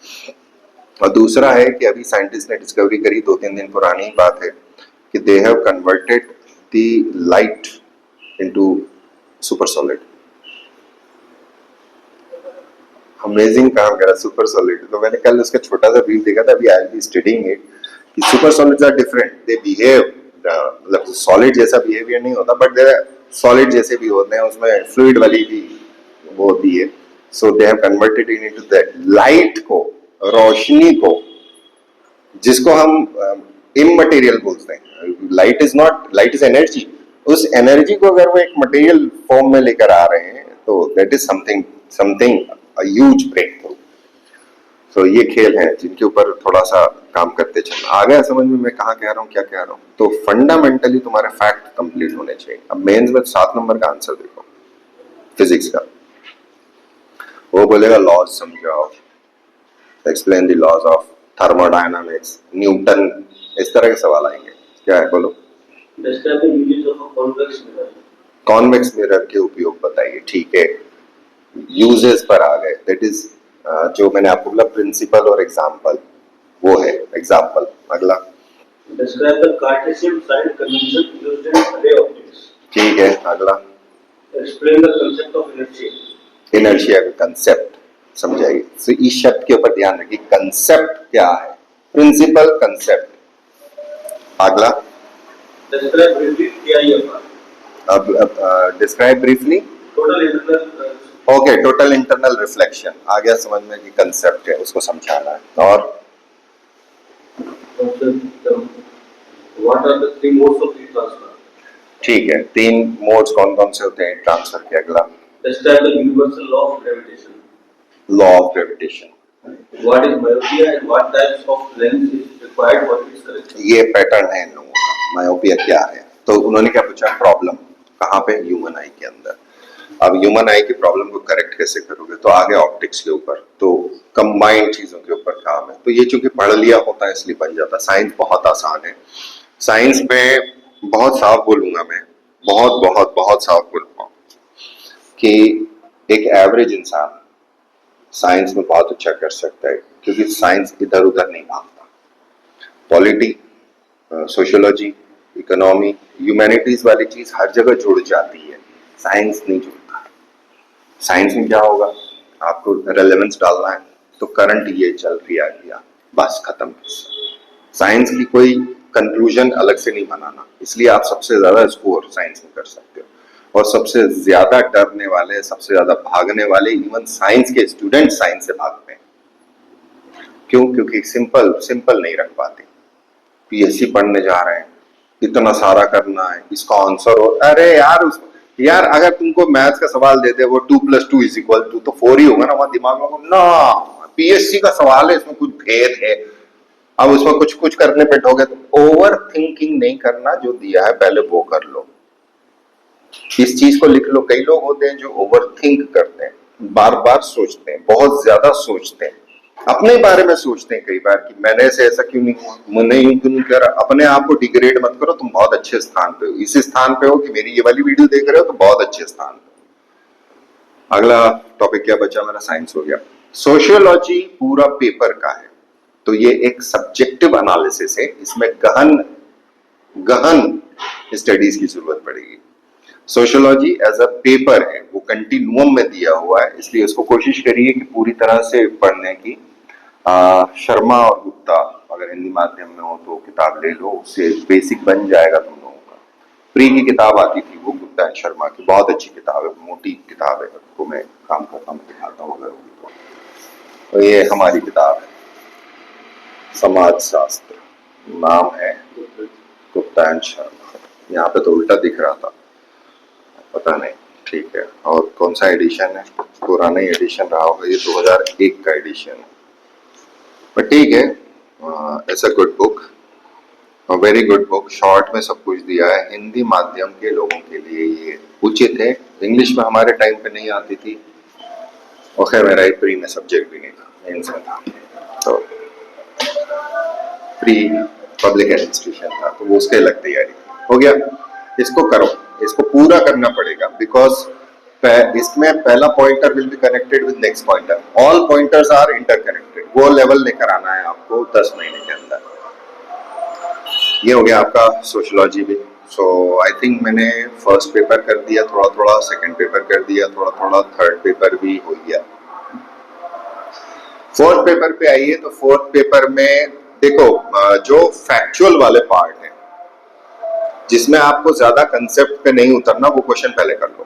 और दूसरा है कि अभी साइंटिस्ट ने डिस्कवरी करी, 2-3 दिन पुरानी बात है, कि दे have converted the light into super solid. Amazing काम करा सुपर सॉलिड। तो मैंने कल उसका छोटा सा ब्रीफ देखा था, अभी आई बी स्टडीइंग इट कि super solids are different, they behave, मतलब सॉलिड जैसा बिहेवियर नहीं होता बट दे सॉलिड जैसे भी होते हैं, उसमें फ्लूइड वाली भी वो होती है। So they have converted in into that light को, रोशनी को, जिसको हम इममटेरियल बोलते हैं। Light is not, light is energy. उस एनर्जी को अगर वो एक मटेरियल फॉर्म में लेकर आ रहे हैं तो that is something something a huge breakthrough. तो ये खेल हैं जिनके ऊपर थोड़ा सा काम करते चलना। आ गया समझ में मैं कहाँ कह रहा हूँ, क्या कह रहा हूँ? तो फंडामेंटली तुम्हारे फैक्ट कंप्लीट होने चाहिए। अब मेंस में 7 नंबर का आंसर देखो फिजिक्स का, वो बोलेगा लॉज समझाओ, explain the laws of thermodynamics, Newton, इस तरह के सवाल आएंगे। क्या है बोलो? Describe the uses of a convex mirror. Convex mirror के उपयोग बताइए। ठीक है, यूजेस पर आ गए। दैट इज जो मैंने आपको बोला प्रिंसिपल और एग्जाम्पल, वो है एग्जाम्पल। अगला Describe the Cartesian sign convention used in ray optics. ठीक है, अगला Explain the concept of inertia. Inertia का कंसेप्ट समझाइए। तो इस शब्द के ऊपर ध्यान रखिए, कंसेप्ट क्या है? Principle, concept. अगला Describe briefly TIFR. अब describe briefly, Total internal okay, total internal reflection आ गया समझ में कि कंसेप्ट है, उसको समझाना है। और what are the three modes of heat transfer? ठीक है, 3 मोड्स कौन कौन से होते हैं ट्रांसफर के? अगला Describe the universal law of gravitation. Law of gravitation. What is myopia and what types of lens is required for its correction? ये पैटर्न है इन लोगों का। मायोपिया क्या है? तो उन्होंने क्या पूछा? प्रॉब्लम कहाँ पे? ह्यूमन आई के अंदर। अब ह्यूमन आई की प्रॉब्लम को करेक्ट कैसे करोगे? तो आगे ऑप्टिक्स के ऊपर, तो कंबाइंड चीजों के ऊपर काम है। तो ये चूंकि पढ़ लिया होता है इसलिए बन जाता। साइंस बहुत आसान है। साइंस में बहुत साफ बोलूंगा मैं, बहुत बहुत बहुत साफ बोलूंगा कि एक एवरेज इंसान साइंस में बहुत अच्छा कर सकता है, क्योंकि साइंस इधर उधर नहीं भागता। पॉलिटी, सोशियोलॉजी, इकोनॉमी, ह्यूमैनिटीज वाली चीज हर जगह जुड़ जाती है, साइंस नहीं जुड़ता। साइंस में क्या होगा? आपको रेलेवेंस डालना है तो करंट ये चल गया, बस खत्म। साइंस की कोई कंक्लूजन अलग से नहीं बनाना, इसलिए आप सबसे ज्यादा स्कोर साइंस में कर सकते हो। और सबसे ज्यादा डरने वाले, सबसे ज्यादा भागने वाले इवन साइंस के स्टूडेंट साइंस से भागते हैं। क्यों? क्योंकि सिंपल नहीं रख पाते। पीएससी पढ़ने जा रहे हैं, इतना सारा करना है, इसका आंसर हो, अरे यार अगर तुमको मैथ्स का सवाल देते वो 2 + 2 = 2 तो 4 ही होगा ना, वहां दिमाग में ना पीएससी का सवाल है, इसमें कुछ भेद है। अब उसमें कुछ कुछ करने पे ठोके तो ओवर थिंकिंग नहीं करना, जो दिया है पहले वो कर लो, इस चीज को लिख लो। कई लोग होते हैं जो ओवर थिंक करते हैं, बार बार सोचते हैं, बहुत ज्यादा सोचते हैं, अपने बारे में सोचते हैं कई बार कि मैंने ऐसे ऐसा क्यों नहीं हुआ, मैंने यूं क्यों नहीं करा। अपने आप को डिग्रेड मत करो, तुम बहुत अच्छे स्थान पे हो, इस स्थान पे हो कि मेरी ये वाली वीडियो देख रहे हो तो बहुत अच्छे स्थान पे। अगला टॉपिक क्या बचा मेरा? साइंस हो गया। सोशियोलॉजी पूरा पेपर का है, तो ये एक सब्जेक्टिव एनालिसिस है, इसमें गहन स्टडीज की जरूरत पड़ेगी। सोशियोलॉजी एज अ पेपर है, वो कंटिन्यूम में दिया हुआ है, इसलिए उसको कोशिश करिए कि पूरी तरह से पढ़ने की। शर्मा और गुप्ता अगर हिंदी माध्यम में हो तो किताब ले लो, उससे बेसिक बन जाएगा तुम लोगों का। प्री की किताब आती थी वो गुप्ता एंड शर्मा की, बहुत अच्छी किताब है, मोटी किताब है, उसको मैं काम करता हूँ, दिखाता हूँ अगर होगी तो। ये हमारी किताब है, समाज शास्त्र, नाम है गुप्ता एंड शर्मा। यहाँ पे तो उल्टा दिख रहा था, पता नहीं, ठीक है। और कौन सा एडिशन है? पुराना एडिशन रहा होगा, ये 2001 का एडिशन है, पर ठीक है। ऐसा good book, very good book, short में सब कुछ दिया है। हिंदी माध्यम के लोगों के लिए ये उचित है, इंग्लिश में हमारे टाइम पे नहीं आती थी, और खैर मेरा प्री में सब्जेक्ट भी नहीं था, मेंस में था, तो प्री पब्लिक एडमिनिस्ट्रेशन था, तो वो उसके अलग तैयारी हो गया। इसको करो, इसको पूरा करना पड़ेगा, बिकॉज इसमें पहला pointer will be connected with next pointer, all pointers are interconnected, वो लेवल लेकर आना है आपको 10 महीने के अंदर। ये हो गया आपका सोशियोलॉजी भी। सो आई थिंक मैंने फर्स्ट पेपर कर दिया थोड़ा थोड़ा, सेकंड पेपर कर दिया थोड़ा थोड़ा, थर्ड पेपर भी हो गया। फोर्थ पेपर पे आइए। तो फोर्थ पेपर में देखो, जो फैक्चुअल वाले पार्ट है जिसमें आपको ज्यादा कंसेप्ट पे नहीं उतरना, वो क्वेश्चन पहले कर लो।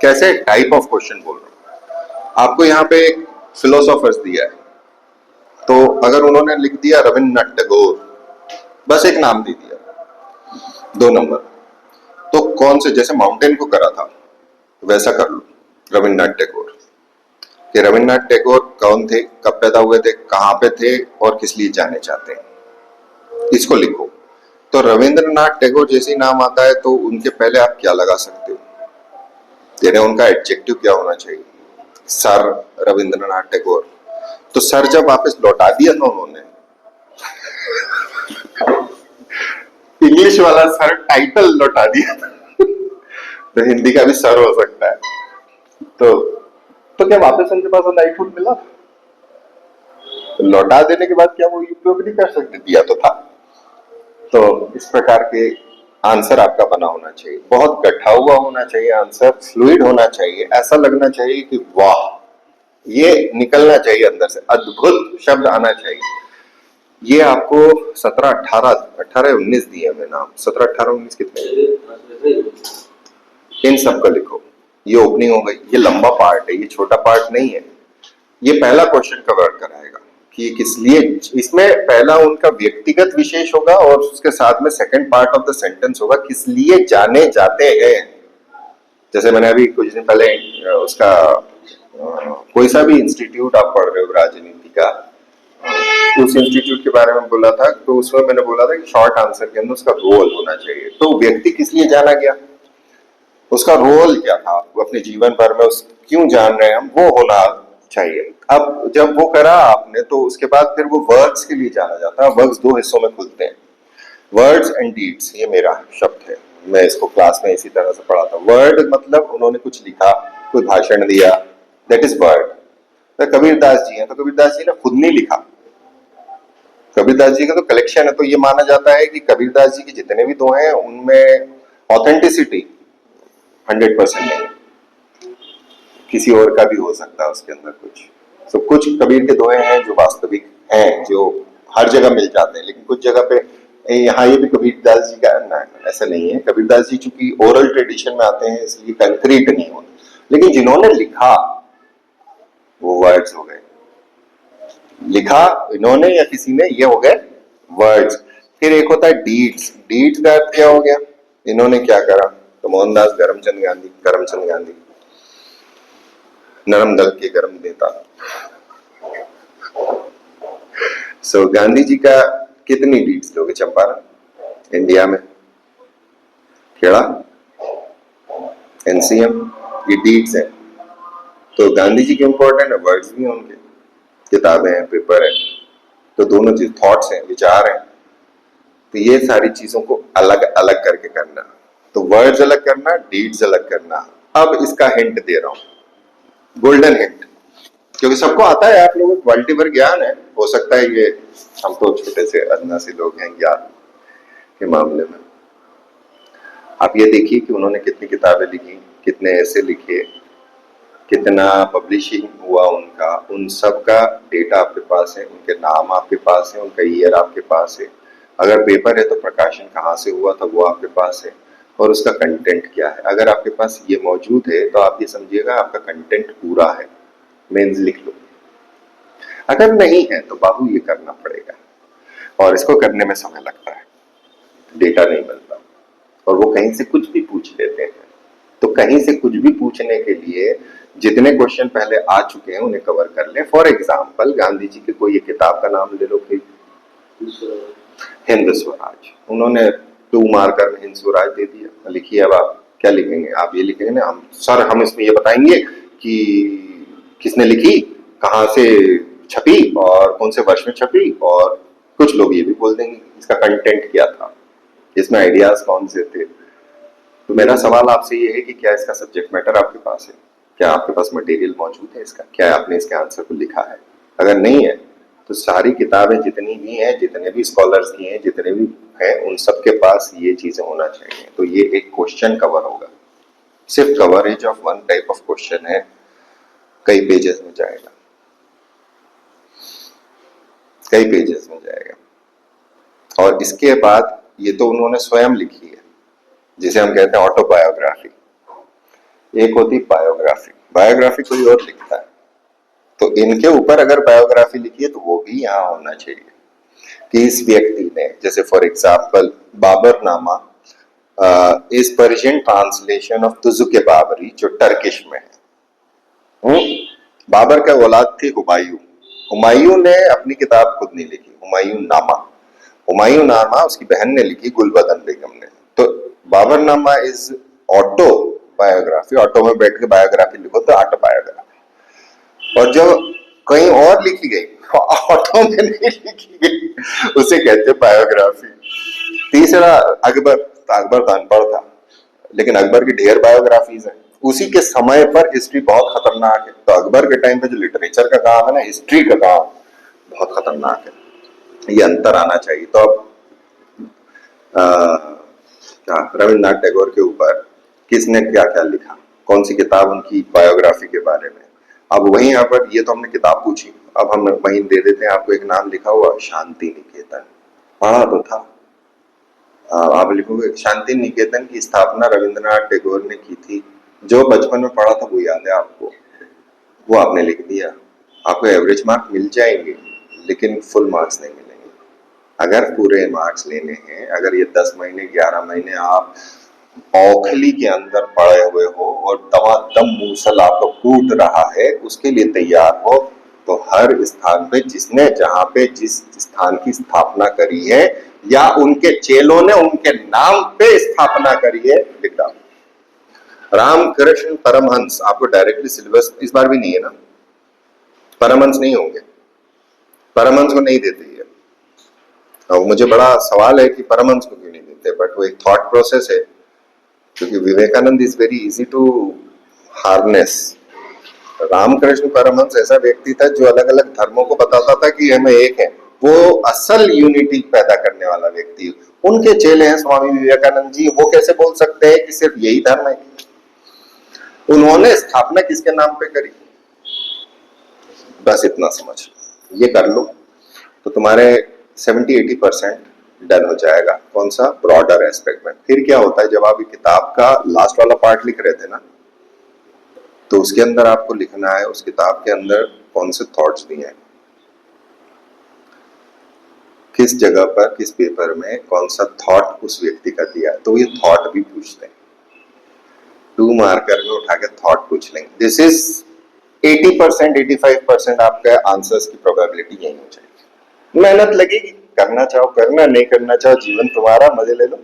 कैसे टाइप ऑफ क्वेश्चन बोल रहा हूं आपको। यहाँ पे एक फिलोसोफर्स दिया है, तो अगर उन्होंने लिख दिया रविन्द्रनाथ टैगोर, बस एक नाम दे दिया, 2 नंबर, तो कौन से, जैसे माउंटेन को करा था वैसा कर लो, रविन्द्रनाथ टैगोर। कि रविन्द्रनाथ टैगोर कौन थे, कब पैदा हुए थे, कहाँ पे थे और किस लिए जाने चाहते हैं, इसको लिखो। तो रविंद्रनाथ टैगोर जैसे ही नाम आता है तो उनके पहले आप क्या लगा सकते हो, यानी उनका एडजेक्टिव क्या होना चाहिए, सर रविंद्रनाथ टैगोर। तो सर जब वापस लौटा दिया था उन्होंने, इंग्लिश वाला सर टाइटल लौटा दिया था, तो हिंदी का भी सर हो सकता है। तो क्या वापस उनके पास वो नाइटहुड मिला, तो लौटा देने के बाद क्या वो उपयोग नहीं कर सकते, दिया तो था। तो इस प्रकार के आंसर आपका बना होना चाहिए, बहुत गठा हुआ होना चाहिए आंसर, फ्लूइड होना चाहिए, ऐसा लगना चाहिए कि वाह, ये निकलना चाहिए अंदर से, अद्भुत शब्द आना चाहिए। ये आपको 17, 18, 18, 19 दिए हमें नाम, 17, 18, 19 कितने, इन सब का लिखो। ये ओपनिंग हो गई, ये लंबा पार्ट है, ये छोटा पार्ट नहीं है। ये पहला क्वेश्चन कवर कराएगा कि किस लिए, इसमें पहला उनका व्यक्तिगत विशेष होगा और उसके साथ में second part of the sentence होगा, किस लिए जाने जाते हैं। जैसे मैंने अभी कुछ दिन पहले उसका कोई सा भी इंस्टीट्यूट आप पढ़ रहे हो राजनीति का, उस इंस्टीट्यूट के बारे में बोला था, तो उसमें मैंने बोला था कि शॉर्ट आंसर के अंदर उसका रोल होना चाहिए। तो व्यक्ति किस लिए जाना गया, उसका रोल क्या था, वो अपने जीवन भर में उस क्यों जान रहे हैं हम, वो होना चाहिए। अब जब वो करा आपने, तो उसके बाद फिर वो वर्ड्स के लिए जाना जाता है। वर्ड्स 2 हिस्सों में खुलते हैं, वर्ड्स एंड डीड्स। ये मेरा शब्द है, मैं इसको क्लास में इसी तरह से पढ़ा था। वर्ड मतलब उन्होंने कुछ लिखा, कोई भाषण दिया, दैट इज वर्ड। तो कबीरदास जी हैं, तो कबीरदास जी ने खुद नहीं लिखा, कबीरदास जी का तो कलेक्शन है। तो ये माना जाता है कि कबीरदास जी के जितने भी दोहे हैं उनमें ऑथेंटिसिटी 100% नहीं है, किसी और का भी हो सकता है उसके अंदर कुछ। तो कुछ कबीर के दोहे हैं जो वास्तविक हैं, जो हर जगह मिल जाते हैं, लेकिन कुछ जगह पे यहाँ ये भी कबीरदास जी का ना, ऐसा नहीं है। कबीरदास जी चूंकि ओरल ट्रेडिशन में आते हैं इसलिए कंक्रीट नहीं होते, लेकिन जिन्होंने लिखा वो वर्ड्स हो गए, लिखा इन्होंने या किसी ने, ये हो गए वर्ड्स। फिर एक होता है डीड्स। डीड्स का अर्थ क्या हो गया, इन्होंने क्या करा, तो मोहनदास करमचंद गांधी नरम दल के गरम नेता। सो गांधी जी का कितनी डीड्स लोगे, चंपारण इंडिया में, खेड़ा, एनसीएम, ये डीड्स है। तो गांधी जी के इंपॉर्टेंट है, वर्ड्स भी होंगे, किताबें हैं, पेपर है, तो दोनों चीज, थॉट्स हैं, विचार हैं। तो ये सारी चीजों को अलग अलग करके करना, तो वर्ड्स अलग करना, डीड्स अलग करना। अब इसका हिंट दे रहा हूं, गोल्डन हिंट, क्योंकि सबको आता है, आप लोगों को क्वालिटी पर ज्ञान है, हो सकता है ये हम तो छोटे से अदना से लोग हैं ज्ञान के मामले में। आप ये देखिए कि उन्होंने कितनी किताबें लिखी, कितने ऐसे लिखे, कितना पब्लिशिंग हुआ उनका, उन सब का डेटा आपके पास है, उनके नाम आपके पास है, उनका ईयर आपके पास है। अगर पेपर है तो प्रकाशन कहाँ से हुआ था वो आपके पास है, और उसका कंटेंट क्या है। अगर आपके पास ये मौजूद है तो आप ये समझिएगा आपका कंटेंट पूरा है, मेंस लिख लो। अगर नहीं है तो बाबू ये करना पड़ेगा, और इसको करने में समय लगता है, डेटा नहीं मिलता, और वो कहीं से कुछ भी पूछ लेते हैं। तो कहीं से कुछ भी पूछने के लिए जितने क्वेश्चन पहले आ चुके हैं उन्हें कवर कर ले। फॉर एग्जाम्पल गांधी जी के कोई एक किताब का नाम ले लो कि हिंद स्वराज, उन्होंने 2 मार्कर में हिंद स्वराज दे दिया, लिखिए। अब आप क्या लिखेंगे, आप ये लिखेंगे ना, हम सर हम इसमें ये बताएंगे कि किसने लिखी, कहाँ से छपी और कौन से वर्ष में छपी, और कुछ लोग ये भी बोल देंगे इसका कंटेंट क्या था, इसमें आइडियाज कौन से थे। तो मेरा सवाल आपसे ये है कि क्या इसका सब्जेक्ट मैटर आपके पास है, क्या आपके पास मटेरियल मौजूद है इसका, क्या आपने इसके आंसर को लिखा है। अगर नहीं है तो सारी किताबें जितनी भी हैं, जितने भी स्कॉलर्स की हैं, जितने भी हैं, उन सबके पास ये चीजें होना चाहिए। तो ये एक क्वेश्चन कवर होगा, सिर्फ coverage of one type of question है, कई पेजेस में जाएगा। कई पेजेस में जाएगा। और इसके बाद ये तो उन्होंने स्वयं लिखी है, जिसे हम कहते हैं ऑटोबायोग्राफी। एक होती बायोग्राफी, बायोग्राफी कोई और लिखता है, तो इनके ऊपर अगर बायोग्राफी लिखी है तो वो भी यहाँ होना चाहिए कि इस व्यक्ति ने, जैसे फॉर एग्जाम्पल बाबरनामा इस Persian translation of Tuzuk Babri जो टर्किश में है। बाबर का औलाद थी हुमायूं। हुमायूं ने अपनी किताब खुद नहीं लिखी, हुमायूं नामा उसकी बहन ने लिखी, गुलबदन बेगम ने। तो Baburnama is auto biography, auto में बैठ के बायोग्राफी लिखो तो ऑटोबायोग्राफी। और जो कहीं और लिखी गई ऑटो में नहीं लिखी गई उसे कहते बायोग्राफी। तीसरा अकबर, तो अकबर तो अनपढ़ था, लेकिन अकबर की ढेर बायोग्राफीज है। उसी के समय पर हिस्ट्री बहुत खतरनाक है, तो अकबर के टाइम पे जो लिटरेचर का काम है ना, हिस्ट्री का काम बहुत खतरनाक है, ये अंतर आना चाहिए। तो अब रविन्द्रनाथ टैगोर के ऊपर किसने क्या क्या लिखा, कौन सी किताब उनकी बायोग्राफी के बारे में। अब वहीं यहाँ पर ये तो हमने किताब पूछी, अब हम वहीं दे देते हैं आपको एक नाम लिखा हुआ, शांति निकेतन। पढ़ा तो था, आप लिखोगे शांति निकेतन की स्थापना रविंद्रनाथ टैगोर ने की थी। जो बचपन में पढ़ा था वो याद है आपको, वो आपने लिख दिया। आपको एवरेज मार्क मिल जाएंगे लेकिन फुल मार्क्स नहीं मिलेंगे। अगर पूरे मार्क्स लेने हैं, अगर ये 10 महीने 11 महीने आप औखली के अंदर पड़े हुए हो और दम मूसल आपको टूट रहा है, उसके लिए तैयार हो, तो हर स्थान पे जिसने जहां पे जिस स्थान की स्थापना करी है या उनके चेलों ने उनके नाम पे स्थापना करी है, लिख डालो। रामकृष्ण परमहंस, आपको डायरेक्टली सिलेबस इस बार भी नहीं है ना, परमहंस नहीं होंगे, परमहंस को नहीं देते ये। और मुझे बड़ा सवाल है कि परमहंस को क्यों नहीं देते, बट वो एक थॉट प्रोसेस है, क्योंकि Vivekananda is very easy to harness. Ramakrishna Paramahamsa ऐसा व्यक्ति था जो अलग अलग धर्मों को बताता था कि हम एक हैं, वो असल यूनिटी पैदा करने वाला व्यक्ति। उनके चेले हैं स्वामी विवेकानंद जी, वो कैसे बोल सकते हैं कि सिर्फ यही धर्म है। उन्होंने स्थापना किसके नाम पे करी, बस इतना समझ, ये कर लो तो तुम्हारे 70-80% डन हो जाएगा। कौन सा, ब्रॉडर एस्पेक्ट में। फिर क्या होता है, जब आप किताब का लास्ट वाला पार्ट लिख रहे थे ना, तो उसके अंदर आपको लिखना है उस किताब के अंदर कौन से थॉट्स दिए हैं, किस जगह पर किस पेपर में कौन सा थॉट उस व्यक्ति का दिया है, तो ये थॉट भी पूछते हैं। 2 मार्कर में उठा के थॉट पूछ लेंगे। दिस इज 80% 85% आपका आंसर्स की प्रोबेबिलिटी यही हो जाएगी। मेहनत लगेगी, करना चाहो करना, नहीं करना चाहो जीवन तुम्हारा, मजे ले लो।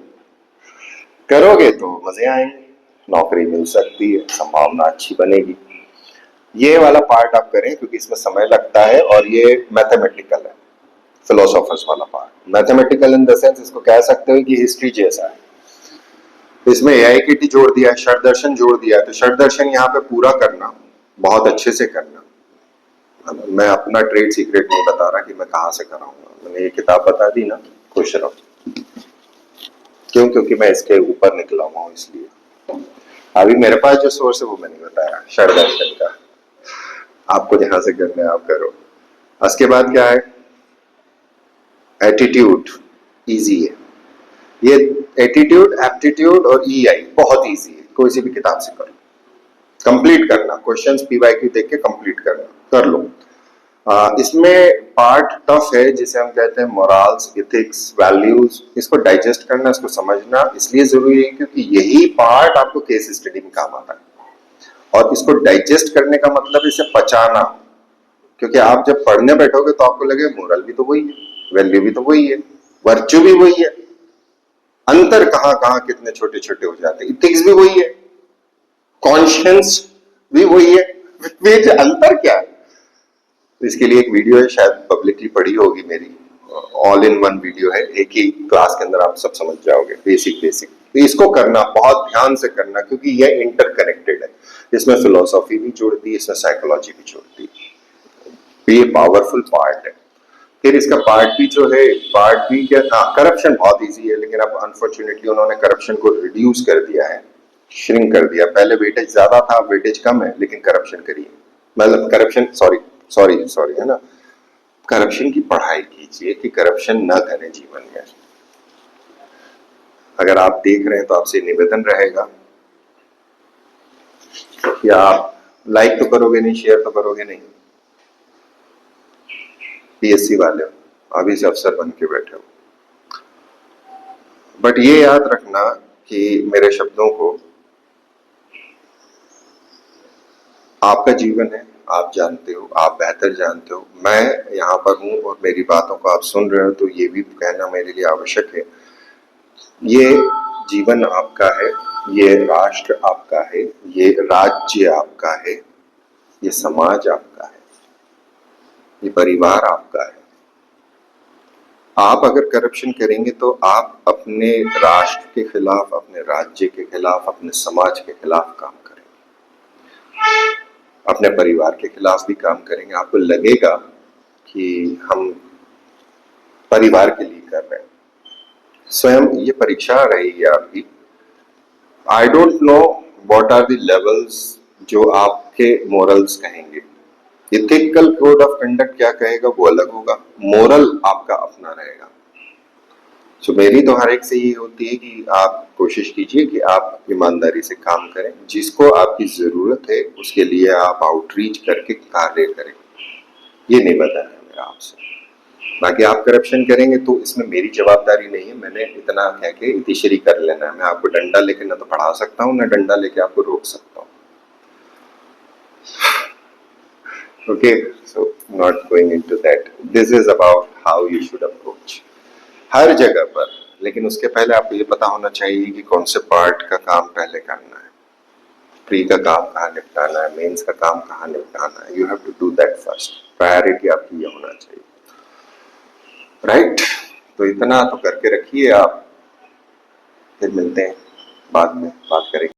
करोगे तो मजे आएंगे, नौकरी मिल सकती है, संभावना अच्छी बनेगी। ये वाला पार्ट आप करें क्योंकि इसमें समय लगता है और ये मैथमेटिकल है, फिलोसोफर्स वाला part. Mathematical in the sense इसको कह सकते हो कि हिस्ट्री जैसा है। इसमें AIKT जोड़ दिया है, षड दर्शन जोड़ दिया है, तो षड दर्शन यहाँ पे पूरा करना, बहुत अच्छे से करना। मैं अपना ट्रेड सीक्रेट नहीं बता रहा कि मैं कहाँ से कराऊंगा, मैंने ये किताब बता दी ना, खुश रहो। क्यों, क्योंकि मैं इसके ऊपर निकला हुआ हूँ, इसलिए। अभी मेरे पास जो सोर्स है वो मैंने बताया, षड दर्शन का। आपको जहां से करना है आप करो। उसके बाद क्या है, एटीट्यूड इजी है। ये एटीट्यूड, एप्टीट्यूड और EI बहुत इजी है, कोई सी भी किताब से करो, कंप्लीट करना, क्वेश्चंस PYQ देख के कंप्लीट करना, कर लो। इसमें पार्ट टफ है जिसे हम कहते हैं मोरल्स, एथिक्स, वैल्यूज। इसको डाइजेस्ट करना, इसको समझना इसलिए जरूरी है क्योंकि यही पार्ट आपको केस स्टडी में काम आता है। और इसको डाइजेस्ट करने का मतलब इसे पचाना, क्योंकि आप जब पढ़ने बैठोगे तो आपको लगे मोरल भी तो वही है, वैल्यू भी तो वही है, वर्च्यू भी वही है, अंतर कहां कहां कितने छोटे छोटे हो जाते हैं, इथिक्स भी वही है, कॉन्शियंस भी वही है, फिर अंतर क्या है। तो इसके लिए एक वीडियो है, शायद पब्लिकली पढ़ी होगी मेरी, ऑल इन वन वीडियो है, एक ही क्लास के अंदर आप सब समझ जाओगे बेसिक। तो इसको करना, बहुत ध्यान से करना, क्योंकि यह इंटरकनेक्टेड है। इसमें फिलोसॉफी भी जोड़ती है, इसमें साइकोलॉजी भी जोड़ती है, तो ये पावरफुल पार्ट है। फिर इसका पार्ट भी जो है, पार्ट भी क्या था, करप्शन बहुत इजी है, लेकिन अब अनफॉर्चुनेटली उन्होंने करप्शन को रिड्यूस कर दिया है, श्रिंक कर दिया। पहले वेटेज ज्यादा था, वेटेज कम है, लेकिन करप्शन करिए, मतलब करप्शन, सॉरी है ना, करप्शन की पढ़ाई कीजिए कि करप्शन न करें जीवन में। अगर आप देख रहे हैं तो आपसे निवेदन रहेगा कि आप लाइक तो करोगे नहीं, शेयर तो करोगे नहीं। पीएससी वाले हो, अभी से अफसर बन के बैठे हो, बट ये याद रखना कि मेरे शब्दों को आपका जीवन है, आप जानते हो, आप बेहतर जानते हो। मैं यहाँ पर हूँ और मेरी बातों को आप सुन रहे हो तो ये भी कहना मेरे लिए आवश्यक है, ये जीवन आपका है, ये राष्ट्र आपका है, ये राज्य आपका है, ये समाज आपका है, ये परिवार आपका है। आप अगर करप्शन करेंगे तो आप अपने राष्ट्र के खिलाफ, अपने राज्य के खिलाफ, अपने समाज के खिलाफ काम करेंगे, अपने परिवार के खिलाफ भी काम करेंगे। आपको लगेगा कि हम परिवार के लिए कर रहे हैं। स्वयं ये परीक्षा रही है आपकी। I don't know what are the levels जो आपके मोरल्स कहेंगे। इथिकल कोड ऑफ कंडक्ट क्या कहेगा वो अलग होगा, मोरल आपका अपना रहेगा। सो मेरी तो हर एक से ये होती है कि आप कोशिश कीजिए कि आप ईमानदारी से काम करें, जिसको आपकी जरूरत है उसके लिए आप आउटरीच करके कार्य करें। ये निवेदन है मेरा आपसे। बाकी आप करप्शन करेंगे तो इसमें मेरी जवाबदारी नहीं है, मैंने इतना कह के इतिश्री कर लेना है। मैं आपको डंडा लेके ना तो पढ़ा सकता हूँ, ना डंडा लेके आपको रोक सकता हूँ। Okay, so not going into that. This is about how you should approach. हर जगह पर, लेकिन उसके पहले आपको ये पता होना चाहिए कि कौन से पार्ट का काम पहले करना है, प्री का काम कहाँ निपटाना है, मेंस का काम कहाँ निपटाना है। You have to do that first. Priority आपकी ये होना चाहिए, राइट? तो इतना तो करके रखिए आप, फिर मिलते हैं बाद में, बात करेंगे।